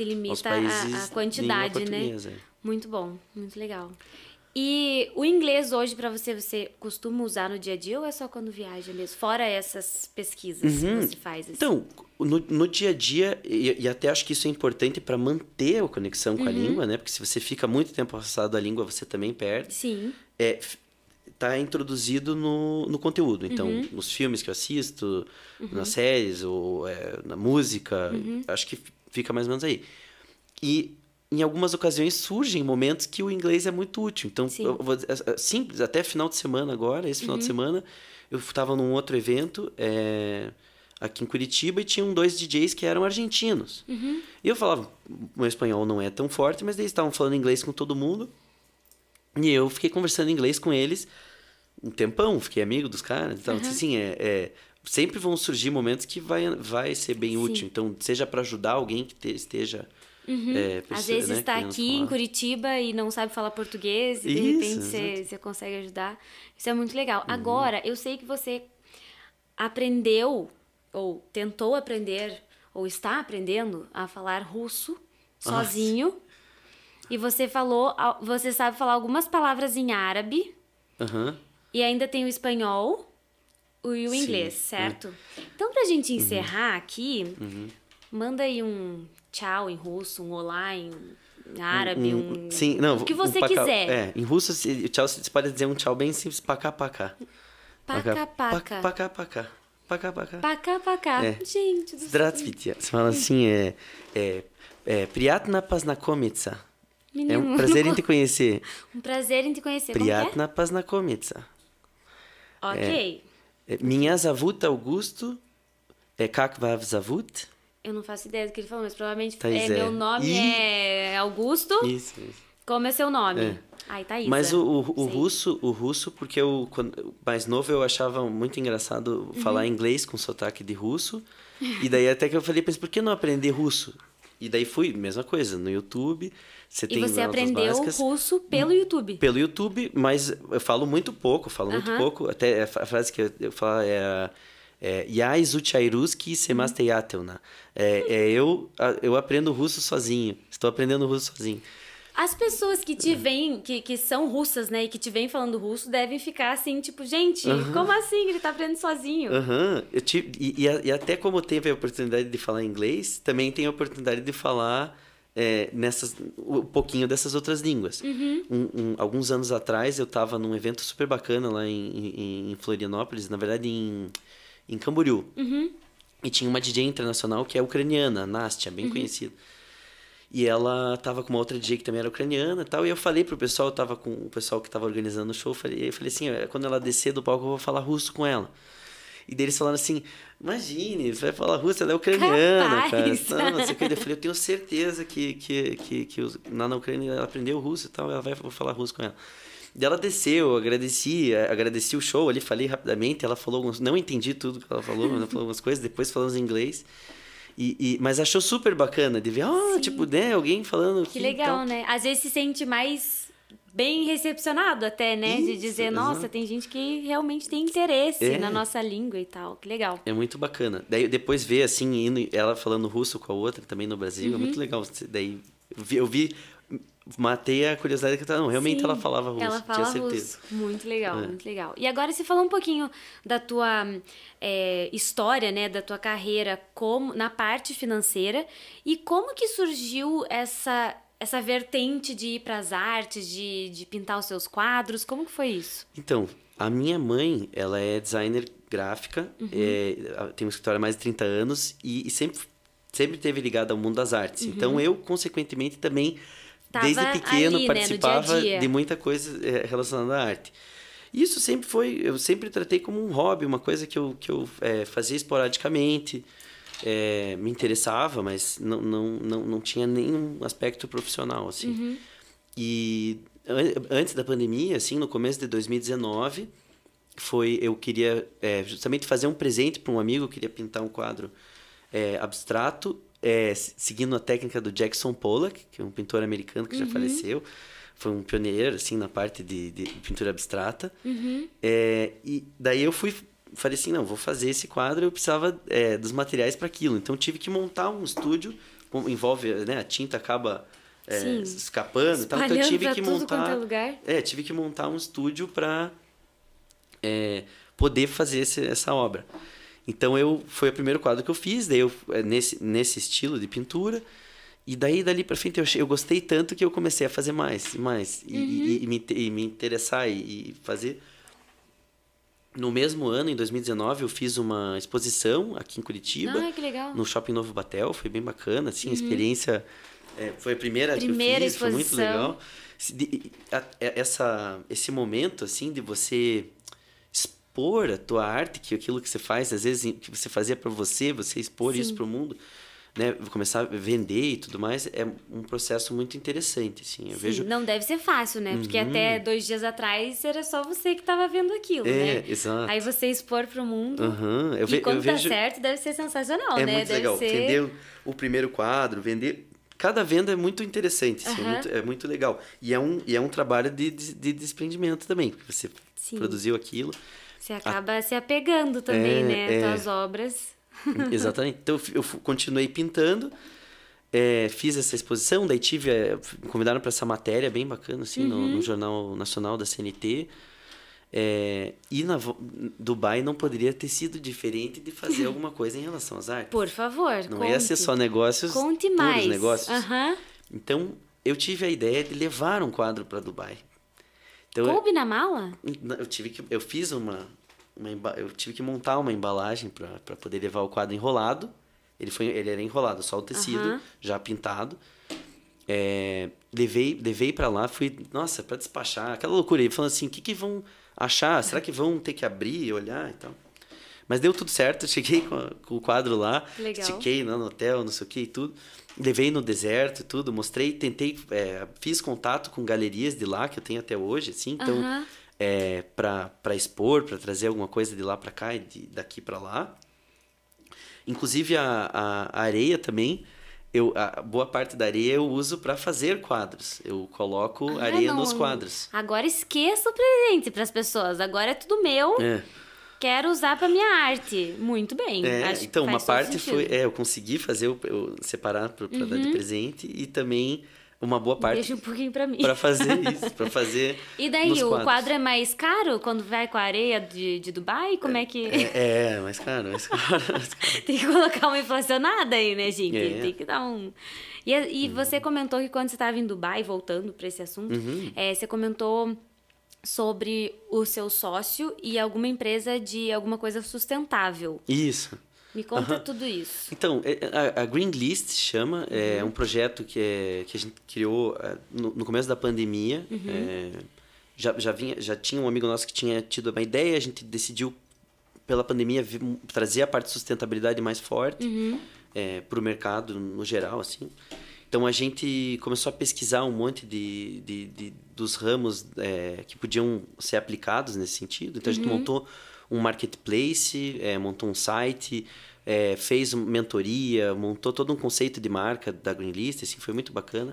limitar aos países a quantidade, né? É. Muito bom, muito legal. E o inglês hoje, para você costuma usar no dia a dia ou é só quando viaja mesmo? Fora essas pesquisas que você faz? Assim? Então, no dia a dia, e até acho que isso é importante para manter a conexão com a língua, né? Porque se você fica muito tempo afastado da língua, você também perde. Sim. tá introduzido no conteúdo. Então, nos filmes que eu assisto, nas séries, ou na música, acho que fica mais ou menos aí. E em algumas ocasiões surgem momentos que o inglês é muito útil. Então, eu vou dizer, simples, até final de semana agora, esse final de semana, eu estava num outro evento aqui em Curitiba e tinham 2 DJs que eram argentinos. E eu falava, meu espanhol não é tão forte, mas eles estavam falando inglês com todo mundo. E eu fiquei conversando inglês com eles um tempão, fiquei amigo dos caras. Então, assim, sempre vão surgir momentos que vai ser bem útil. Então, seja para ajudar alguém que esteja... Às vezes está aqui em Curitiba e não sabe falar português e de repente você consegue ajudar. Isso é muito legal. Agora, eu sei que você aprendeu ou tentou aprender ou está aprendendo a falar russo sozinho. E você sabe falar algumas palavras em árabe. E ainda tem o espanhol e o inglês, certo? Então, pra gente encerrar aqui, manda aí um tchau em russo, um olá em árabe, sim, não, o que você quiser. Em russo, tchau, você pode dizer um tchau bem simples, pacá, pacá. Pacá, pacá. Pacá, pacá. Pacá, pacá. Pacá, pacá. Gente do céu. Здравствуйте. Você fala assim, приятно познакомиться. Menino, É um prazer em te conhecer. Um prazer em te conhecer. Приятно познакомиться. Ok. Меня зовут Augusto. Как вас зовут? Eu não faço ideia do que ele falou, mas provavelmente Thaís, meu nome é Augusto. Isso. Como é seu nome? Ai, Thaísa. Mas o russo, porque quando mais novo eu achava muito engraçado falar inglês com sotaque de russo. E daí até que eu falei, por que não aprender russo? E daí mesma coisa, no YouTube. E você aprendeu russo pelo YouTube? Pelo YouTube, mas eu falo muito pouco, Até a frase que eu falo Я изучаю русский самостоятельно. Eu aprendo russo sozinho. Estou aprendendo russo sozinho. As pessoas que te veem, que são russas, né, e que te veem falando russo, devem ficar assim, tipo, gente, como assim? Ele tá aprendendo sozinho. E até como teve a oportunidade de falar inglês, também tem a oportunidade de falar um pouquinho dessas outras línguas. Alguns anos atrás, eu estava num evento super bacana lá em Florianópolis, na verdade em Camboriú. E tinha uma DJ internacional que é ucraniana, a Nastia, bem conhecida. E ela tava com uma outra DJ que também era ucraniana e tal. E eu falei pro pessoal, eu tava com o pessoal que tava organizando o show, eu falei assim, quando ela descer do palco eu vou falar russo com ela. E daí eles falaram assim, imagine, você vai falar russo, ela é ucraniana, cara. Não sei o que. Eu falei, eu tenho certeza que na Ucrânia ela aprendeu russo e tal, vou falar russo com ela. E ela desceu, agradeci o show ali, falei rapidamente, ela falou não entendi tudo que ela falou, mas ela falou algumas coisas, depois falamos em inglês. Mas achou super bacana de ver, tipo, né, alguém falando... Que legal, então... né? Às vezes se sente mais bem recepcionado até, né? Isso, de dizer, nossa, tem gente que realmente tem interesse na nossa língua e tal. Que legal. É muito bacana. Daí depois ver, assim, ela falando russo com a outra também no Brasil, é muito legal. Daí eu vi... Matei a curiosidade que realmente ela falava russo, ela fala tinha certeza. Russo. Muito legal, muito legal. E agora você falou um pouquinho da tua história, né, da tua carreira na parte financeira e como que surgiu essa vertente de ir para as artes, de pintar os seus quadros, como que foi isso? Então, a minha mãe, ela é designer gráfica, tem um escritório há mais de 30 anos e sempre teve ligada ao mundo das artes. Então, eu, consequentemente, também... Desde pequeno ali, participava né, dia a dia. de muita coisa relacionada à arte. Isso eu sempre tratei como um hobby, uma coisa que eu fazia esporadicamente, me interessava, mas não tinha nenhum aspecto profissional, assim. E antes da pandemia, assim, no começo de 2019, eu queria justamente fazer um presente para um amigo, eu queria pintar um quadro abstrato, seguindo a técnica do Jackson Pollock, que é um pintor americano que já faleceu. Foi um pioneiro, assim, na parte de pintura abstrata. E daí eu falei assim, não, vou fazer esse quadro, eu precisava dos materiais para aquilo. Então, tive que montar um estúdio, envolve, né, a tinta acaba escapando. Então, eu tive que montar... tive que montar um estúdio para poder fazer essa obra. Então, foi o primeiro quadro que eu fiz, daí nesse estilo de pintura. E dali pra frente eu gostei tanto que eu comecei a fazer mais e mais. E me interessar e fazer. No mesmo ano, em 2019, eu fiz uma exposição aqui em Curitiba. Que legal. No Shopping Novo Batel. Foi bem bacana, assim, a experiência... foi a primeira que eu fiz, exposição. foi muito legal. Esse momento, assim, de você expor a tua arte, que aquilo que você faz, às vezes, que você fazia para você expor isso para o mundo, né? Começar a vender e tudo mais, é um processo muito interessante, assim. Eu vejo... Não deve ser fácil, né? Porque até 2 dias atrás era só você que estava vendo aquilo, né? Exato. Aí você expor para o mundo e quando tá certo, deve ser sensacional, né? Muito deve legal. ser... Vender o primeiro quadro, vender... Cada venda é muito interessante, assim, é muito legal. E é um trabalho de desprendimento também, porque você produziu aquilo. Você acaba se apegando também, né? Às tuas obras... Exatamente. Então, eu continuei pintando, fiz essa exposição, daí me convidaram para essa matéria bem bacana, assim, no Jornal Nacional da CNT. E na Dubai não poderia ter sido diferente de fazer alguma coisa em relação às artes. Por favor, não ia ser só negócios, conte puros mais. Negócios. Então, eu tive a ideia de levar um quadro para Dubai. Então, coube na mala? Eu fiz eu tive que montar uma embalagem para poder levar o quadro enrolado. Ele era enrolado, só o tecido já pintado. Levei para lá, fui, nossa, para despachar, aquela loucura aí, falando assim, o que vão achar? Será que vão ter que abrir e olhar e tal? Mas deu tudo certo, cheguei com o quadro lá, estiquei no hotel, não sei o que e tudo. Levei no deserto e tudo, mostrei, tentei, fiz contato com galerias de lá, que eu tenho até hoje, assim, então... para expor, para trazer alguma coisa de lá para cá e daqui para lá. Inclusive a areia também, a boa parte da areia eu uso para fazer quadros. Eu coloco areia nos quadros. Agora esqueça o presente para as pessoas. Agora é tudo meu. Quero usar para minha arte. Muito bem. Então, uma parte foi... eu consegui fazer, eu separar para dar de presente e também... uma boa parte. Deixa um pouquinho pra mim. Pra fazer isso, pra fazer. E daí, o quadro é mais caro quando vai com a areia de Dubai? Como é que. Mais caro. Tem que colocar uma inflacionada aí, né, gente? Tem que dar um. E você comentou que quando você estava em Dubai, voltando pra esse assunto, você comentou sobre o seu sócio e alguma empresa de alguma coisa sustentável. Isso. Me conta tudo isso. Então, a Green List chama, é um projeto que a gente criou no começo da pandemia. Já tinha um amigo nosso que tinha tido uma ideia, a gente decidiu, pela pandemia, trazer a parte de sustentabilidade mais forte para o mercado no geral, assim. Então, a gente começou a pesquisar um monte dos ramos que podiam ser aplicados nesse sentido. Então, a gente montou um marketplace, montou um site, fez mentoria, montou todo um conceito de marca da Green List, assim, foi muito bacana.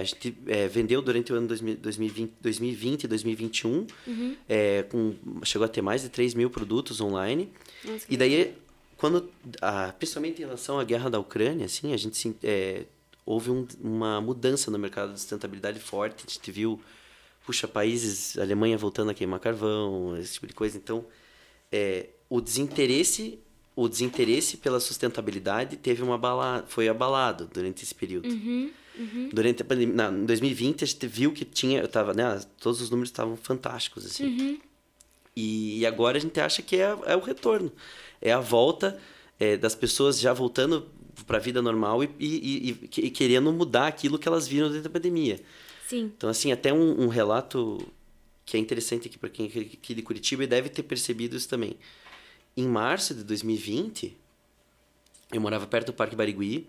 A gente vendeu durante o ano 2020 e 2021, chegou a ter mais de 3 mil produtos online. Nossa, e daí, principalmente em relação à guerra da Ucrânia, assim, a gente houve uma mudança no mercado de sustentabilidade forte. A gente viu, países, a Alemanha voltando a queimar carvão, esse tipo de coisa. Então, o desinteresse pela sustentabilidade foi abalado durante esse período. Durante a pandemia, em 2020, a gente viu que todos os números estavam fantásticos, assim. E agora a gente acha que é o retorno. É a volta das pessoas já voltando para a vida normal e querendo mudar aquilo que elas viram durante a pandemia. Sim. Então, assim, até um relato que é interessante aqui para quem é aqui de Curitiba e deve ter percebido isso também. Em março de 2020, eu morava perto do Parque Barigui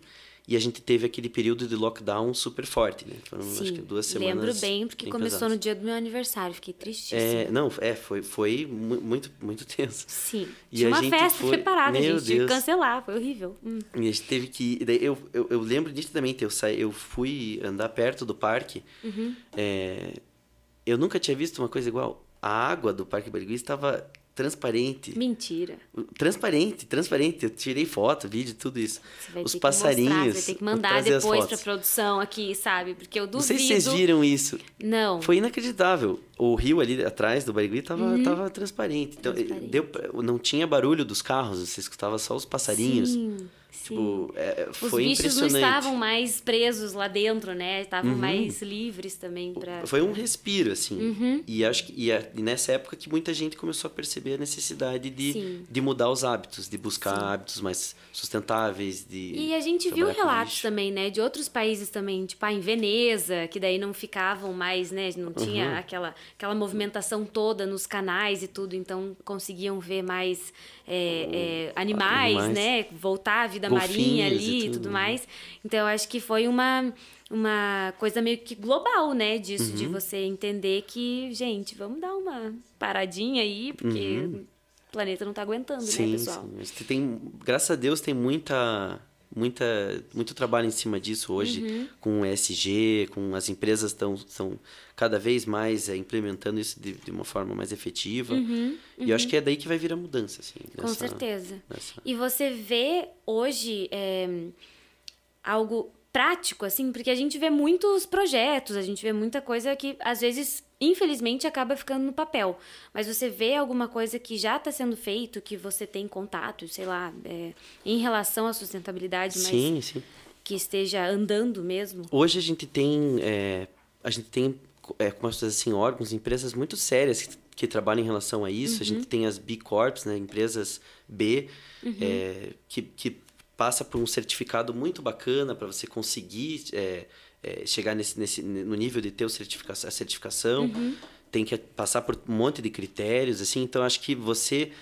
e a gente teve aquele período de lockdown super forte, né? Foram, acho que 2 semanas. Lembro bem, porque começou pesadas. no dia do meu aniversário, fiquei tristíssima. Foi muito, muito tenso. Sim. E tinha uma festa preparada, a gente tinha que Deus. cancelar, foi horrível. E a gente teve que... Daí eu lembro nitidamente, eu fui andar perto do parque, eu nunca tinha visto uma coisa igual. A água do Parque Barigui estava transparente. Mentira. Transparente. Eu tirei foto, vídeo, tudo isso. Você vai Os ter que passarinhos. mostrar, você vai ter que mandar depois pra produção aqui, sabe? Porque eu duvido. Não sei se vocês viram isso. Não. Foi inacreditável. O rio ali atrás do Barigui tava transparente. Então, não tinha barulho dos carros, você escutava só os passarinhos. Sim. Tipo, Os foi bichos não impressionante. estavam mais presos lá dentro, né? Estavam mais livres também para. Foi um respiro, assim. E acho que e nessa época que muita gente começou a perceber a necessidade de mudar os hábitos, de buscar hábitos mais sustentáveis, E a gente viu relatos também, né, de outros países também, tipo em Veneza, que daí não ficavam mais, né, não tinha aquela movimentação toda nos canais e tudo, então conseguiam ver mais animais, né, voltar à vida marinha ali e tudo mais. Então eu acho que foi uma coisa meio que global, né, disso, de você entender que, gente, vamos dar uma paradinha aí, porque o planeta não tá aguentando, né, pessoal? Sim. Graças a Deus tem muito trabalho em cima disso hoje, com o ESG, com as empresas estão cada vez mais implementando isso de uma forma mais efetiva. E eu acho que é daí que vai vir a mudança. Assim, com certeza. E você vê hoje algo prático, assim, porque a gente vê muitos projetos, a gente vê muita coisa que, às vezes, infelizmente, acaba ficando no papel. Mas você vê alguma coisa que já está sendo feito, que você tem contato, sei lá, em relação à sustentabilidade, mas sim. que esteja andando mesmo? Hoje a gente tem, como as assim, órgãos, empresas muito sérias que trabalham em relação a isso. A gente tem as B Corps, né, empresas B, que passa por um certificado muito bacana para você conseguir chegar no nível de ter a certificação. Tem que passar por um monte de critérios, assim. Então, acho que você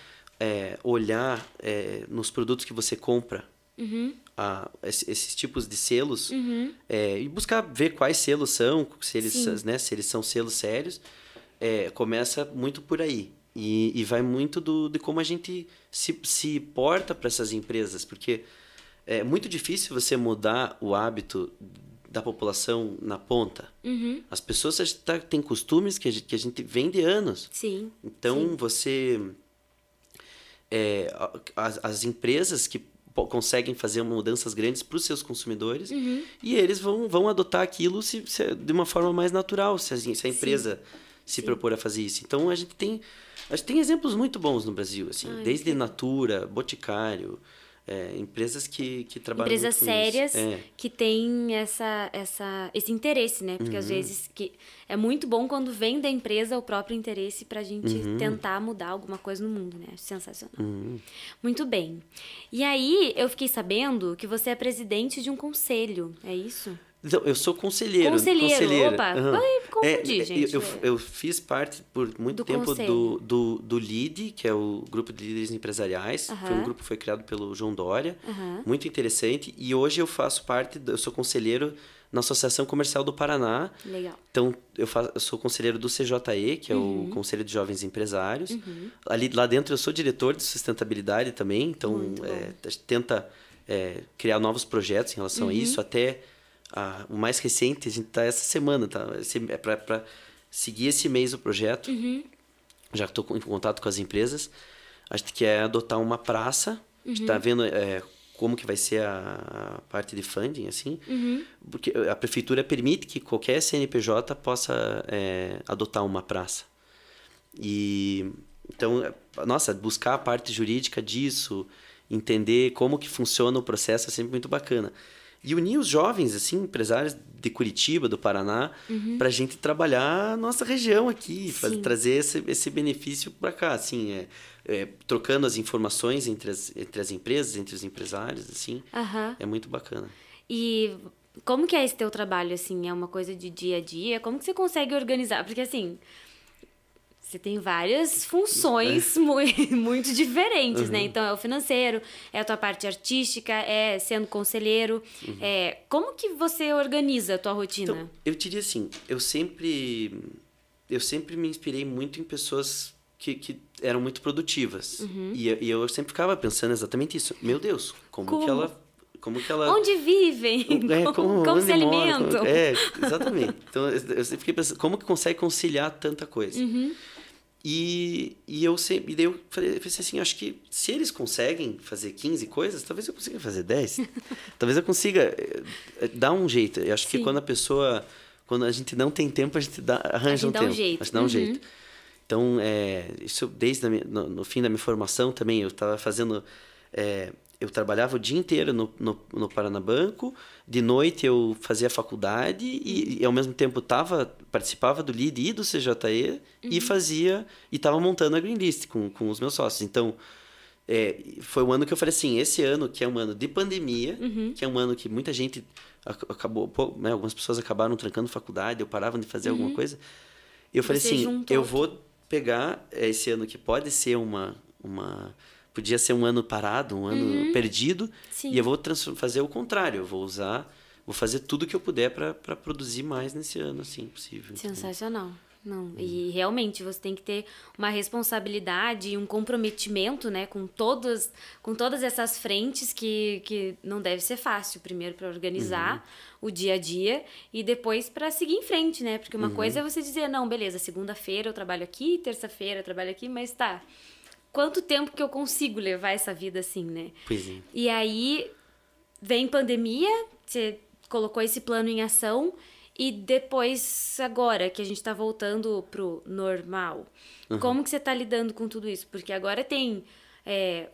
olhar nos produtos que você compra esses tipos de selos e buscar ver quais selos são, se eles são selos sérios, começa muito por aí. E vai muito de como a gente se porta para essas empresas, porque é muito difícil você mudar o hábito da população na ponta. As pessoas têm costumes que a gente vem de anos. Sim. Então, você... as empresas que conseguem fazer mudanças grandes para os seus consumidores e eles vão adotar aquilo de uma forma mais natural, se a empresa se propor a fazer isso. Então, a gente tem exemplos muito bons no Brasil, assim, desde Natura, Boticário... empresas que trabalham empresas muito sérias com isso. Que têm esse interesse, né? Porque às vezes é muito bom quando vem da empresa o próprio interesse pra gente tentar mudar alguma coisa no mundo, né? Sensacional. Muito bem. E aí, eu fiquei sabendo que você é presidente de um conselho, é isso? Então, eu sou conselheiro. Opa, vai confundir, gente. Eu fiz parte por muito tempo do LEAD, que é o Grupo de Líderes Empresariais. Foi um grupo que foi criado pelo João Dória. Muito interessante. E hoje eu sou conselheiro na Associação Comercial do Paraná. Legal. Então, eu sou conselheiro do CJE, que é o Conselho de Jovens Empresários. Lá dentro eu sou diretor de sustentabilidade também. Então, a gente tenta criar novos projetos em relação a isso, até... o mais recente, a gente está essa semana, tá? Para seguir esse mês o projeto. Já estou em contato com as empresas. A gente quer adotar uma praça. A gente está vendo como que vai ser a parte de funding, assim. Porque a prefeitura permite que qualquer CNPJ possa adotar uma praça. Então, buscar a parte jurídica disso, entender como que funciona o processo é sempre muito bacana. E unir os jovens, assim, empresários de Curitiba, do Paraná, para a gente trabalhar a nossa região aqui, trazer esse benefício para cá, assim, trocando as informações entre as empresas, entre os empresários, assim, é muito bacana. E como que é esse teu trabalho, assim? É uma coisa de dia a dia? Como que você consegue organizar? Porque, assim... Você tem várias funções muito diferentes, né? Então, é o financeiro, é a tua parte artística, é sendo conselheiro. Como que você organiza a tua rotina? Então, eu diria assim, eu sempre me inspirei muito em pessoas que eram muito produtivas. E eu sempre ficava pensando exatamente isso. Meu Deus, como que ela... Onde vivem? Como se alimentam? Exatamente. Então, eu sempre fiquei pensando, como que consegue conciliar tanta coisa? E daí eu falei assim, acho que se eles conseguem fazer 15 coisas, talvez eu consiga fazer 10. Talvez eu consiga dar um jeito. Eu acho que quando a gente não tem tempo, a gente arranja um tempo. A gente dá um jeito. Então, isso desde no fim da minha formação também, eu estava fazendo eu trabalhava o dia inteiro no Paranabanco, de noite eu fazia faculdade e ao mesmo tempo participava do LEAD e do CJE e estava montando a Green List com os meus sócios. Então, foi um ano que eu falei assim, esse ano que é um ano de pandemia, que é um ano que muita gente acabou, né, algumas pessoas acabaram trancando faculdade, ou paravam de fazer alguma coisa. Eu falei assim, eu vou pegar esse ano que pode ser podia ser um ano parado, um ano perdido, e eu vou fazer o contrário, eu vou fazer tudo que eu puder para produzir mais nesse ano, assim, possível. Sensacional. Não, e realmente você tem que ter uma responsabilidade e um comprometimento, né, com todas essas frentes que não deve ser fácil. Primeiro para organizar o dia a dia e depois para seguir em frente, né? Porque uma coisa é você dizer, não, beleza, segunda-feira eu trabalho aqui, terça-feira eu trabalho aqui, mas tá, quanto tempo que eu consigo levar essa vida assim, né? Pois é. E aí vem pandemia, você colocou esse plano em ação. E depois, agora que a gente tá voltando pro normal, como que você tá lidando com tudo isso? Porque agora tem...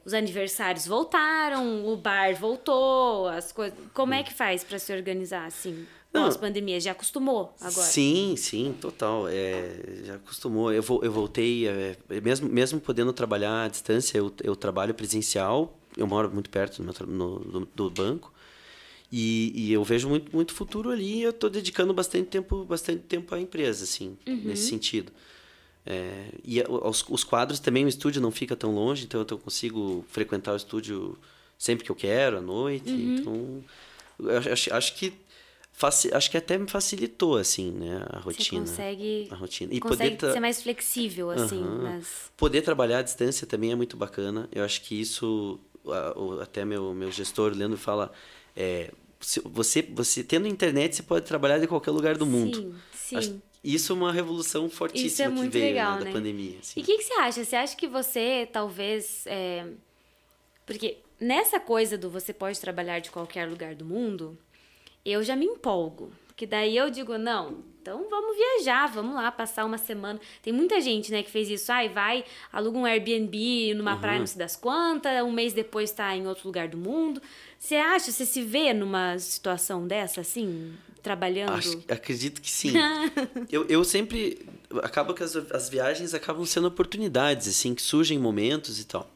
os aniversários voltaram, o bar voltou, as coisas... Como é que faz para se organizar, assim, pós-pandemia? Já acostumou agora? Sim, total. Já acostumou. Eu voltei, mesmo podendo trabalhar à distância, eu trabalho presencial, eu moro muito perto do banco, e eu vejo muito futuro ali, eu estou dedicando bastante tempo à empresa, assim, nesse sentido. E os quadros também, o estúdio não fica tão longe, então eu consigo frequentar o estúdio sempre que eu quero, à noite. Então, eu acho que até me facilitou, assim, né, a rotina. Você consegue e consegue ser mais flexível, assim. Poder trabalhar à distância também é muito bacana. Eu acho que isso, até meu gestor, o Leandro, fala... Você tendo internet, você pode trabalhar de qualquer lugar do mundo. Sim. Isso é uma revolução fortíssima que veio, legal, né, da pandemia. Assim. E o que você acha? Você acha que você, talvez... Porque nessa coisa do você pode trabalhar de qualquer lugar do mundo, eu já me empolgo. Porque daí eu digo, não, então vamos viajar, vamos lá, passar uma semana. Tem muita gente, né, que fez isso. Vai, aluga um Airbnb numa praia não sei das quantas, um mês depois tá em outro lugar do mundo. Você se vê numa situação dessa, assim, trabalhando? Acredito que sim. eu sempre... Acaba que as viagens acabam sendo oportunidades, assim, que surgem momentos e tal.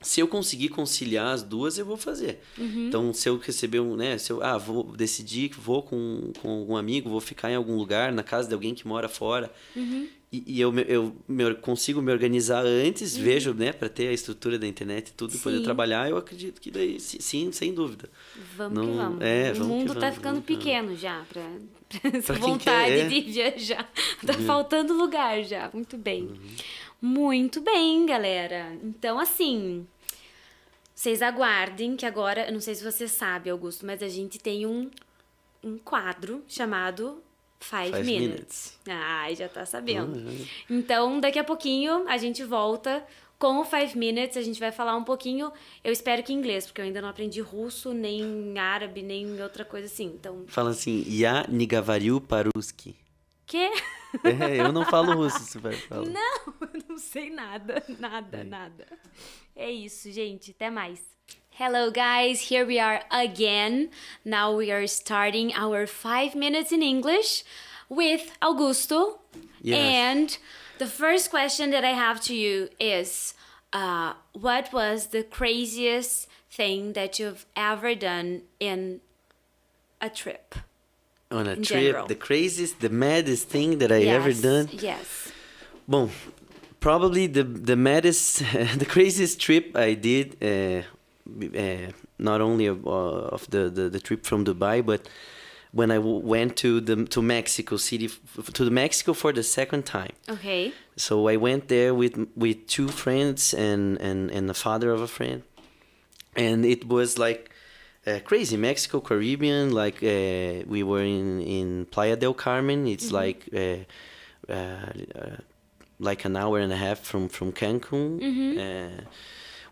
Se eu conseguir conciliar as duas, eu vou fazer. Então, se eu receber vou decidir que vou com um amigo, vou ficar em algum lugar, na casa de alguém que mora fora, e eu consigo me organizar antes, vejo, né, para ter a estrutura da internet e tudo, poder trabalhar, eu acredito que daí, sim, sem dúvida. Vamos que vamos. O mundo tá ficando pequeno já, para essa vontade de viajar. Tá faltando lugar já. Muito bem. Muito bem, galera. Então, assim, vocês aguardem que agora, eu não sei se você sabe, Augusto, mas a gente tem um quadro chamado 5 Minutes. Já tá sabendo. Então, daqui a pouquinho a gente volta com o 5 Minutes. A gente vai falar um pouquinho, eu espero que em inglês, porque eu ainda não aprendi russo, nem árabe, nem outra coisa assim. Então... Fala assim, Я не говорю по-русски. Quê? Eu não falo russo, você vai falar. Não, eu não sei nada. É isso, gente. Até mais. Hello, guys. Here we are again. Now we are starting our 5 minutes in English with Augusto. Yes. And the first question that I have to you is, what was the craziest thing that you've ever done in a trip? On a in trip, general. the craziest, the maddest thing that I ever done? Yes. Bom, probably the maddest, the craziest trip I did, not only of the trip from Dubai, but when I went to Mexico City, to Mexico for the second time. Okay. So I went there with two friends and the father of a friend, and it was like crazy. Mexico, Caribbean, like we were in Playa del Carmen. It's like an hour and a half from Cancun.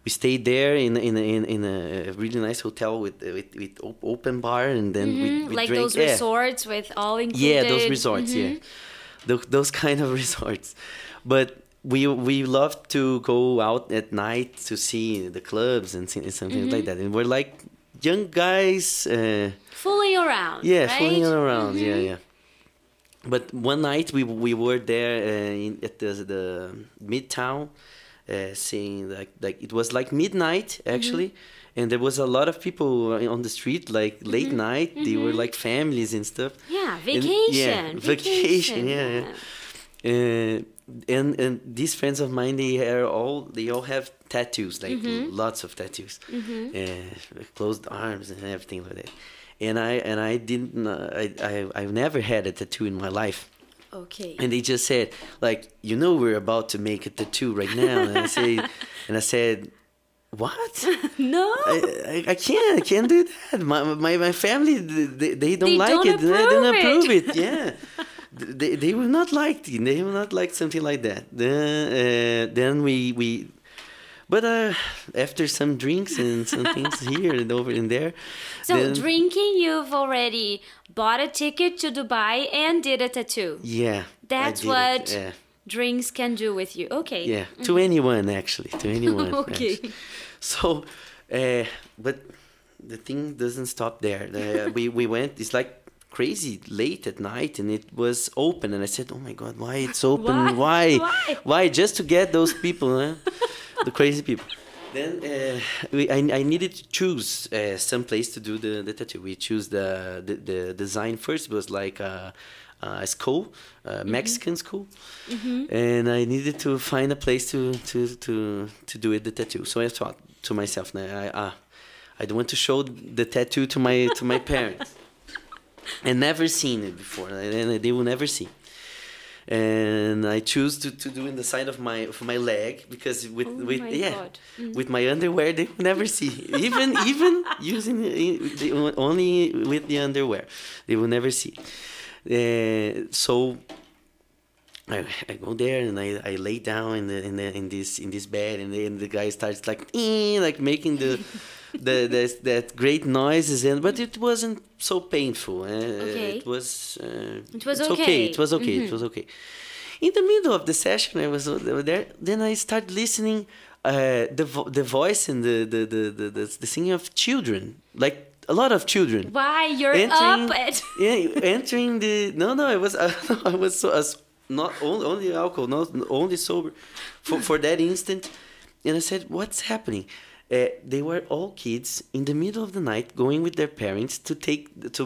We stayed there in a really nice hotel with open bar, and then we like drank, those resorts with all included. Yeah, those resorts. Yeah, those kind of resorts. But we loved to go out at night to see the clubs and something like that. And we're like young guys. Fooling around. Yeah, right? fooling around. Yeah. But one night we were there at the Midtown, seeing like it was like midnight actually, and there was a lot of people on the street like late night. They were like families and stuff. Yeah, vacation. And, vacation. Yeah. And these friends of mine, they all have tattoos, like lots of tattoos, closed arms and everything like that. And I didn't I've never had a tattoo in my life. Okay. And they just said like, we're about to make a tattoo right now. And I said, what? No. I can't do that. My family, they don't like don't it. They don't approve it. it. Yeah. They will not like it. They will not like something like that. Then we but after some drinks and some things here and over and there. So drinking, you've already bought a ticket to Dubai and did a tattoo. Yeah. That's what drinks can do with you. Okay. Yeah. To anyone, actually. To anyone. Okay. Actually. So, but the thing doesn't stop there. We went, it's like crazy late at night, and it was open. And I said, oh my God, why it's open? Why? Just to get those people, huh? The crazy people. Then I needed to choose some place to do the tattoo. We choose the design first. It was like a school, Mexican school, and I needed to find a place to do it the tattoo. So I thought to myself, I don't want to show the tattoo to my parents. And never seen it before, and they will never see. And I choose to do in the side of my leg, because with my underwear they will never see. Even using only with the underwear, they will never see. So I go there and I lay down in this bed, and then the guy starts like making that great noises, but it wasn't so painful. Okay. It was okay. It was okay. It was okay. In the middle of the session, I was there. Then I started listening the voice and the singing of children, like a lot of children. Why you're up at? Entering the I was not only alcohol, not only sober, for that instant, and I said, what's happening? They were all kids in the middle of the night going with their parents to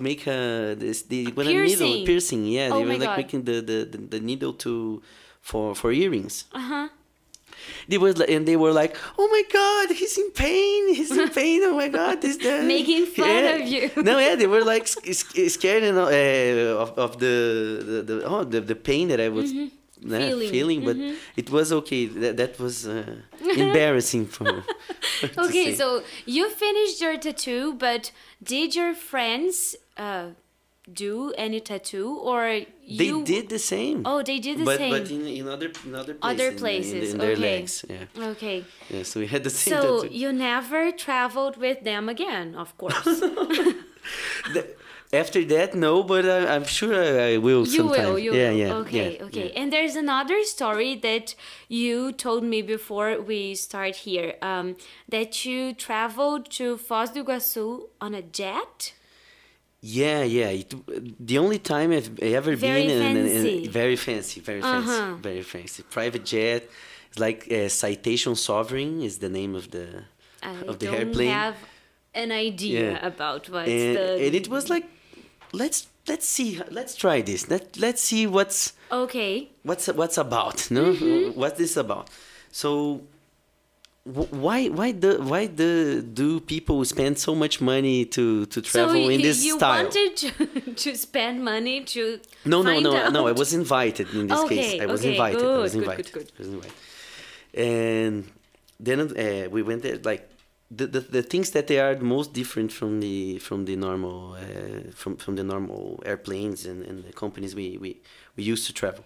make a needle piercing. Yeah, they were like making the needle for earrings. They were like, oh my God, he's in pain. He's in pain. Oh my God, this that. Making fun of you. No, they were like scared of the pain that I was feeling, but it was okay. That was embarrassing for me. Okay, so you finished your tattoo, but did your friends do any tattoo, or they did the same? Oh, they did the same. But in other places. In their legs. Yeah. Okay. Yeah, so we had the same tattoo. So tattoo. you never traveled with them again, of course. After that, no, but I'm sure I will sometime. You will. Okay. Yeah. And there's another story that you told me before we start here, that you traveled to Foz do Iguaçu on a jet? Yeah. The only time I've ever been in very fancy. Very fancy. Private jet. It's like Citation Sovereign is the name of the airplane. I don't have an idea about what's and it was like, let's see, let's try this. Let's see what's about. No, what's this about? So why do people spend so much money to travel in this style? So you wanted to spend money to No. I was invited in this case. I was invited. Good. And then we went there, like the things that they are most different from the normal airplanes and the companies we used to travel,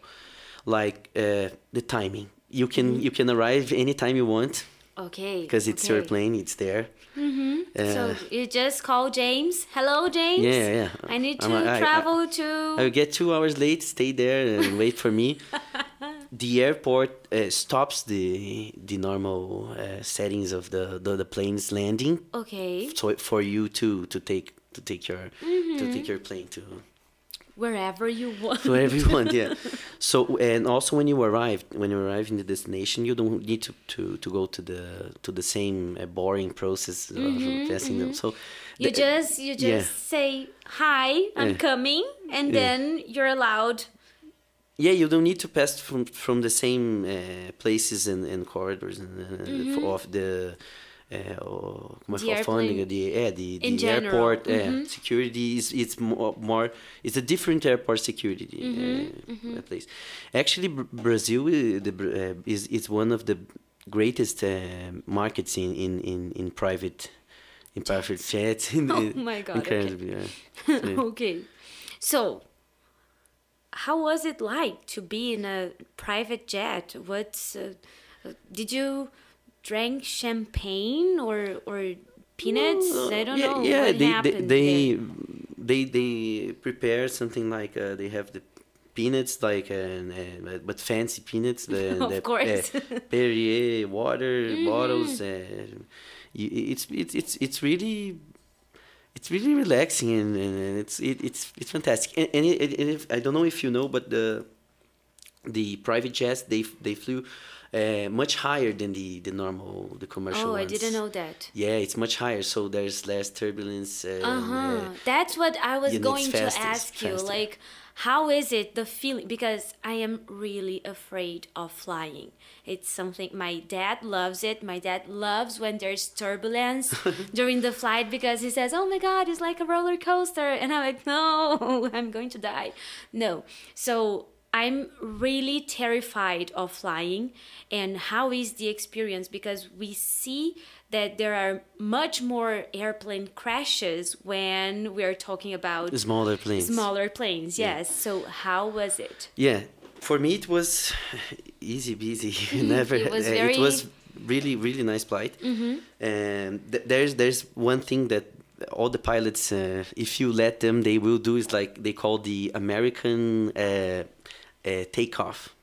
like the timing. You can arrive anytime you want. Okay. Because it's your plane, it's there. So you just call James. Hello, James. Yeah. I need to travel to. I will get 2 hours late. Stay there and wait for me. the airport stops the normal settings of the plane's landing. Okay. So for you to take your plane to Wherever you want. wherever you want. Yeah. So and also when you arrive in the destination, you don't need to go to the same boring process of passing them. So You just say hi, I'm coming, and then you're allowed. Yeah, you don't need to pass from the same places and corridors of the como é que fala? Funding, the airport security it's more it's a different airport security at least. Actually, Brazil is one of the greatest markets in private jets. Oh my God! Incredibly, okay. Okay, so how was it like to be in a private jet? Did you drank champagne or peanuts? I don't know. Yeah, what happened they prepare something like they have the peanuts but fancy peanuts. Of course. Perrier water bottles. It's really relaxing and it's fantastic. And I don't know if you know, but the private jets they flew much higher than the commercial ones. I didn't know that. Yeah, it's much higher, so there's less turbulence. That's what I was going to ask you. Faster. Like, how is it, the feeling? Because I am really afraid of flying. It's something, my dad loves it. My dad loves when there's turbulence during the flight because he says, oh my God, it's like a roller coaster. And I'm like, no, I'm going to die. No. So I'm really terrified of flying. And how is the experience? Because we see that there are much more airplane crashes when we're talking about smaller planes. Smaller planes, yes. Yeah. So how was it? Yeah, for me it was easy peasy. Never. It was really nice flight. And there's one thing that all the pilots, if you let them, they will do is like they call the American takeoff.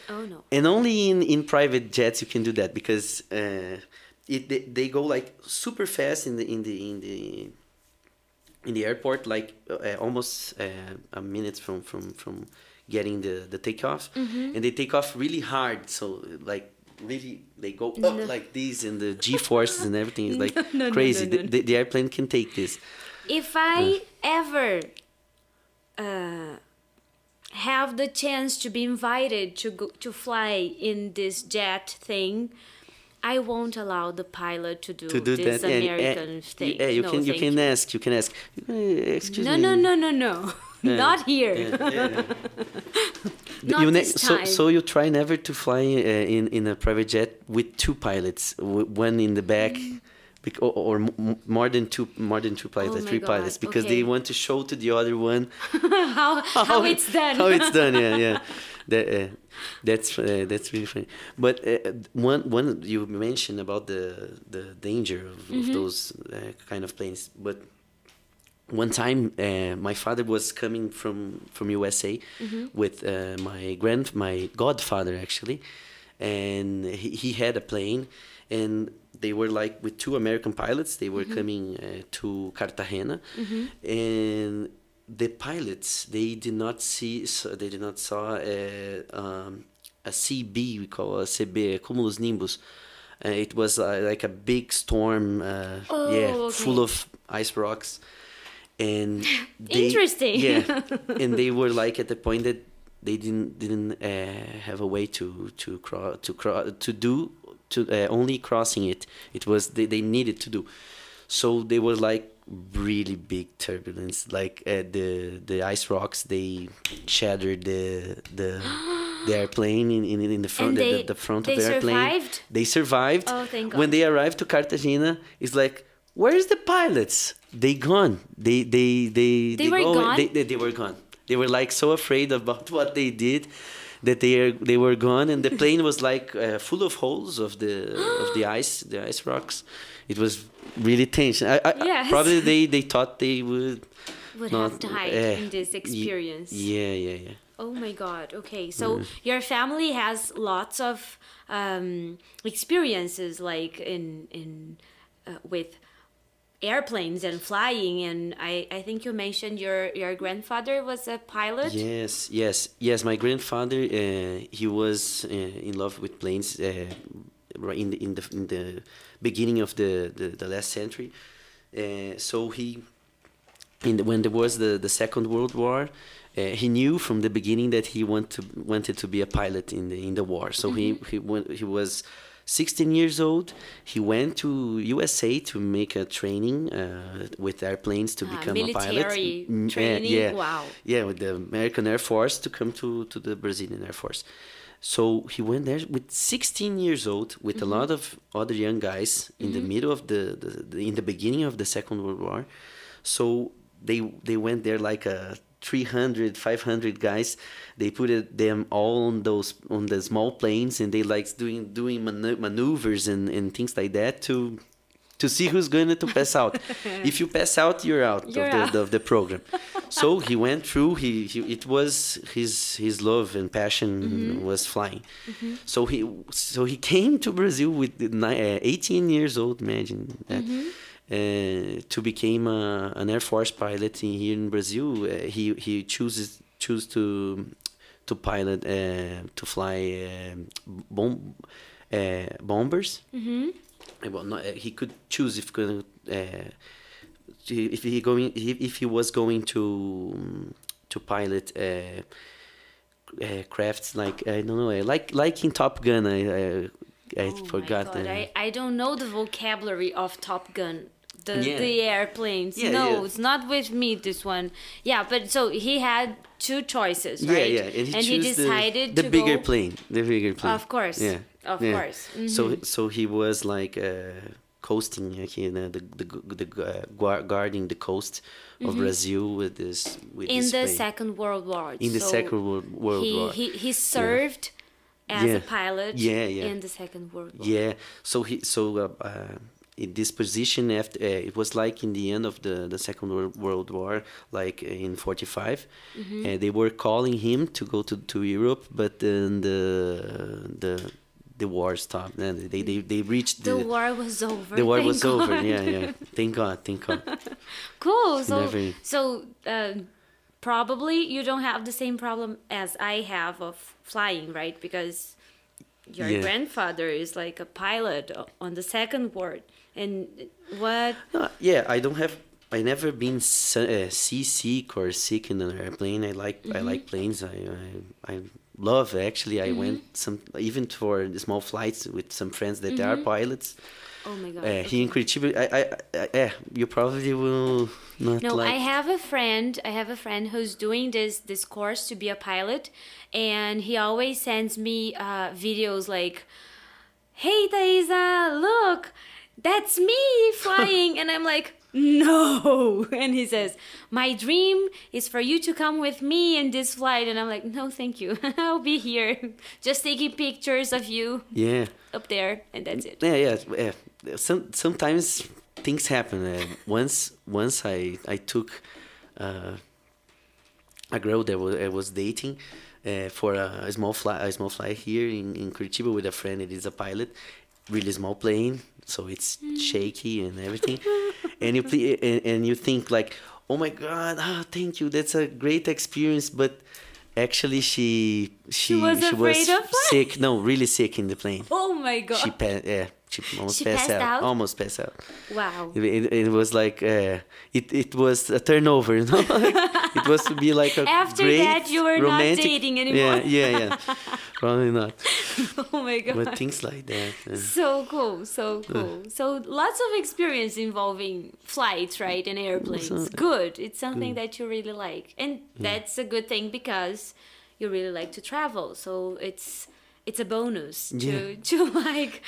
Oh no! And only in private jets you can do that because they go like super fast in the airport, like almost a minute from getting the takeoff, and they take off really hard. So like really they go up like this, and the G forces and everything is like crazy. The airplane can take this. If I ever have the chance to be invited to fly in this jet thing, I won't allow the pilot to do this American thing. Yeah, you can ask. Excuse me. No. Not here. Not this time. So you try never to fly in a private jet with two pilots, one in the back. Or more than two pilots, like three pilots, because they want to show to the other one how it's done. How it's done, yeah. That's really funny. But one you mentioned about the danger of those kind of planes. But one time, my father was coming from USA with my godfather actually, and he had a plane, and they were like with two American pilots. They were coming to Cartagena, and the pilots they did not saw a CB, we call a CB, cumulus nimbus. It was like a big storm, full of ice rocks, and interesting. And they were like at the point that they didn't have a way to only crossing it. It was they needed to do, so they were like really big turbulence. Like the ice rocks, they shattered the airplane in the front. The front of the airplane. Survived? They survived. Oh, thank God. When they arrived to Cartagena, it's like, where's the pilots? They gone. They were gone. They were gone. They were like so afraid about what they did that they were gone, and the plane was like full of holes of the ice rocks. It was really tense. Yes. Probably they thought they would have died in this experience. Yeah. Oh my God. Okay. So your family has lots of experiences like in with airplanes and flying, and I think you mentioned your grandfather was a pilot. Yes. My grandfather, he was in love with planes right in the beginning of the last century. So when there was the Second World War, he knew from the beginning that he wanted to be a pilot in the war. So he was 16 years old. He went to USA to make a training with airplanes to become a pilot. Military training. Wow. Yeah, with the American Air Force to come to the Brazilian Air Force. So he went there with 16 years old with a lot of other young guys in the middle of in the beginning of the Second World War. So they went there like 300, 500 guys. They put them all on the small planes, and they like doing maneuvers and things like that to see who's going to pass out. If you pass out, you're out of the program. So he went through. It was his love and passion was flying. So he came to Brazil with 18 years old. Imagine that. To become an Air Force pilot here in Brazil. He chose to pilot to fly bombers. Well, no, he could choose if he was going to pilot crafts like I don't know, like in Top Gun. I forgot. My God, I don't know the vocabulary of Top Gun. The airplanes. It's not with me, this one. Yeah, but so he had two choices, right? And he decided the bigger plane. The bigger plane. Of course. Of course. So he was like coasting, guarding the coast of Brazil with this in the plane. Second World War. In the Second World War. He served as a pilot in the Second World War. Yeah. So in this position after it was like in the end of the Second World War, like in 45, they were calling him to go to Europe, but then the war stopped, and they reached the war was over. The war was over. Yeah. Thank God. Cool. So probably you don't have the same problem as I have of flying, right? Because your grandfather is like a pilot on the Second World. And what? I never been seasick or sick in an airplane. I like planes. I love actually. I went even for the small flights with some friends that are pilots. Oh my God! Here in Curitiba, you probably will not. No, I have a friend who's doing this course to be a pilot, and he always sends me videos like, "Hey, Thaisa, look. That's me flying." And I'm like, no. And he says, my dream is for you to come with me in this flight. And I'm like, no, thank you. I'll be here just taking pictures of you up there. And that's it. Yeah. Sometimes things happen. Once I took a girl that I was dating for a small flight here in Curitiba with a friend. It is a pilot. Really small plane, so it's shaky and everything, and you think like, oh my God, thank you, that's a great experience. But actually, she was sick. No, really sick in the plane. Oh my God. She almost passed out. Almost passed out. Wow. It was like it was a turnover, you know. It was to be like a after great that you were romantic, not dating anymore. Yeah. Probably not. Oh my God. But things like that. So cool. So lots of experience involving flights, right, and airplanes. Good. It's something that you really like, and that's a good thing because you really like to travel. So it's a bonus to like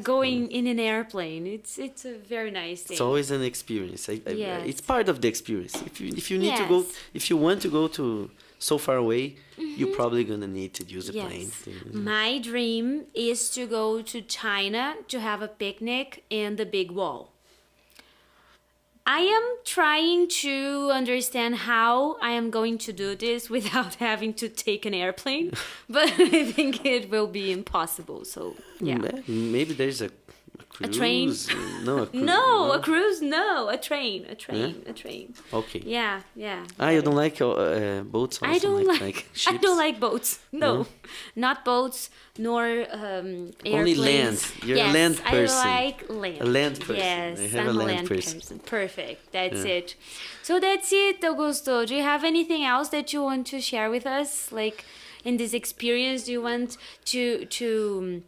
going in an airplane. It's a very nice thing. It's always an experience. It's part of the experience. If you need to go, if you want to go to so far away, you're probably gonna need to use a plane. My dream is to go to China to have a picnic in the Big Wall. I am trying to understand how I am going to do this without having to take an airplane, but I think it will be impossible. So, yeah. Maybe there's a cruise. A train? No, a cruise. No, a cruise? No, a train. A train. Yeah? A train. Okay. Yeah, yeah. You don't like boats also? I don't like ships? I don't like boats. No, not boats, nor airplanes. Only land. You're a land person. I like land. A land person. Yes, I have I'm a land person. Perfect. That's it. So that's it, Augusto. Do you have anything else that you want to share with us? Like in this experience, do you want to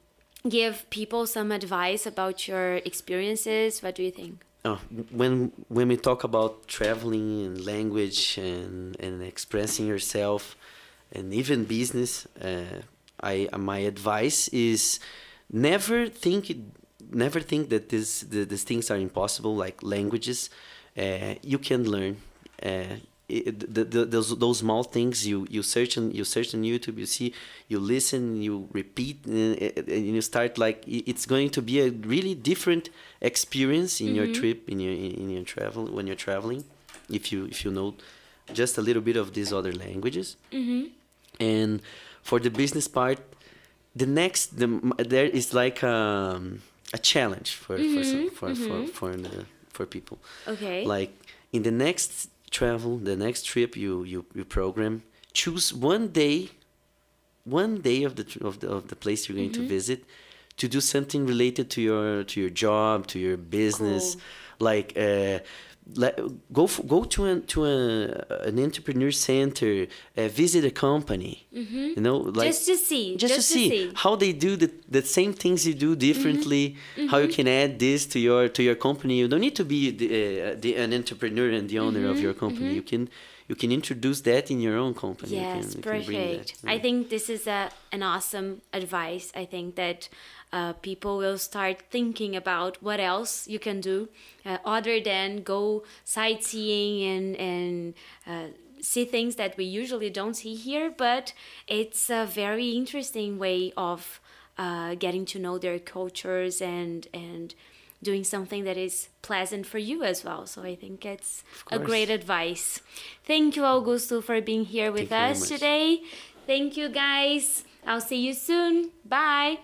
give people some advice about your experiences? What do you think? Oh, when we talk about traveling and language and expressing yourself and even business, my advice is never think that these things are impossible, like languages. You can learn. Those small things you search on YouTube, you see, you listen, you repeat, and you start, like, it's going to be a really different experience in your trip, in your travel, when you're traveling, if you know just a little bit of these other languages. And for the business part, there is like a challenge for people. Okay. Like in the next travel, the next trip you program, choose one day of the place you're going to visit to do something related to your job, to your business. Cool. Like go to an entrepreneur center, visit a company, you know, like just to see how they do the same things you do differently, how you can add this to your company. You don't need to be an entrepreneur and the owner of your company. You can introduce that in your own company. Yes, perfect. I think this is an awesome advice. I think that people will start thinking about what else you can do other than go sightseeing and see things that we usually don't see here. But it's a very interesting way of getting to know their cultures and doing something that is pleasant for you as well. So I think it's a great advice. Thank you, Augusto, for being here with us today. Thank you, guys. I'll see you soon. Bye.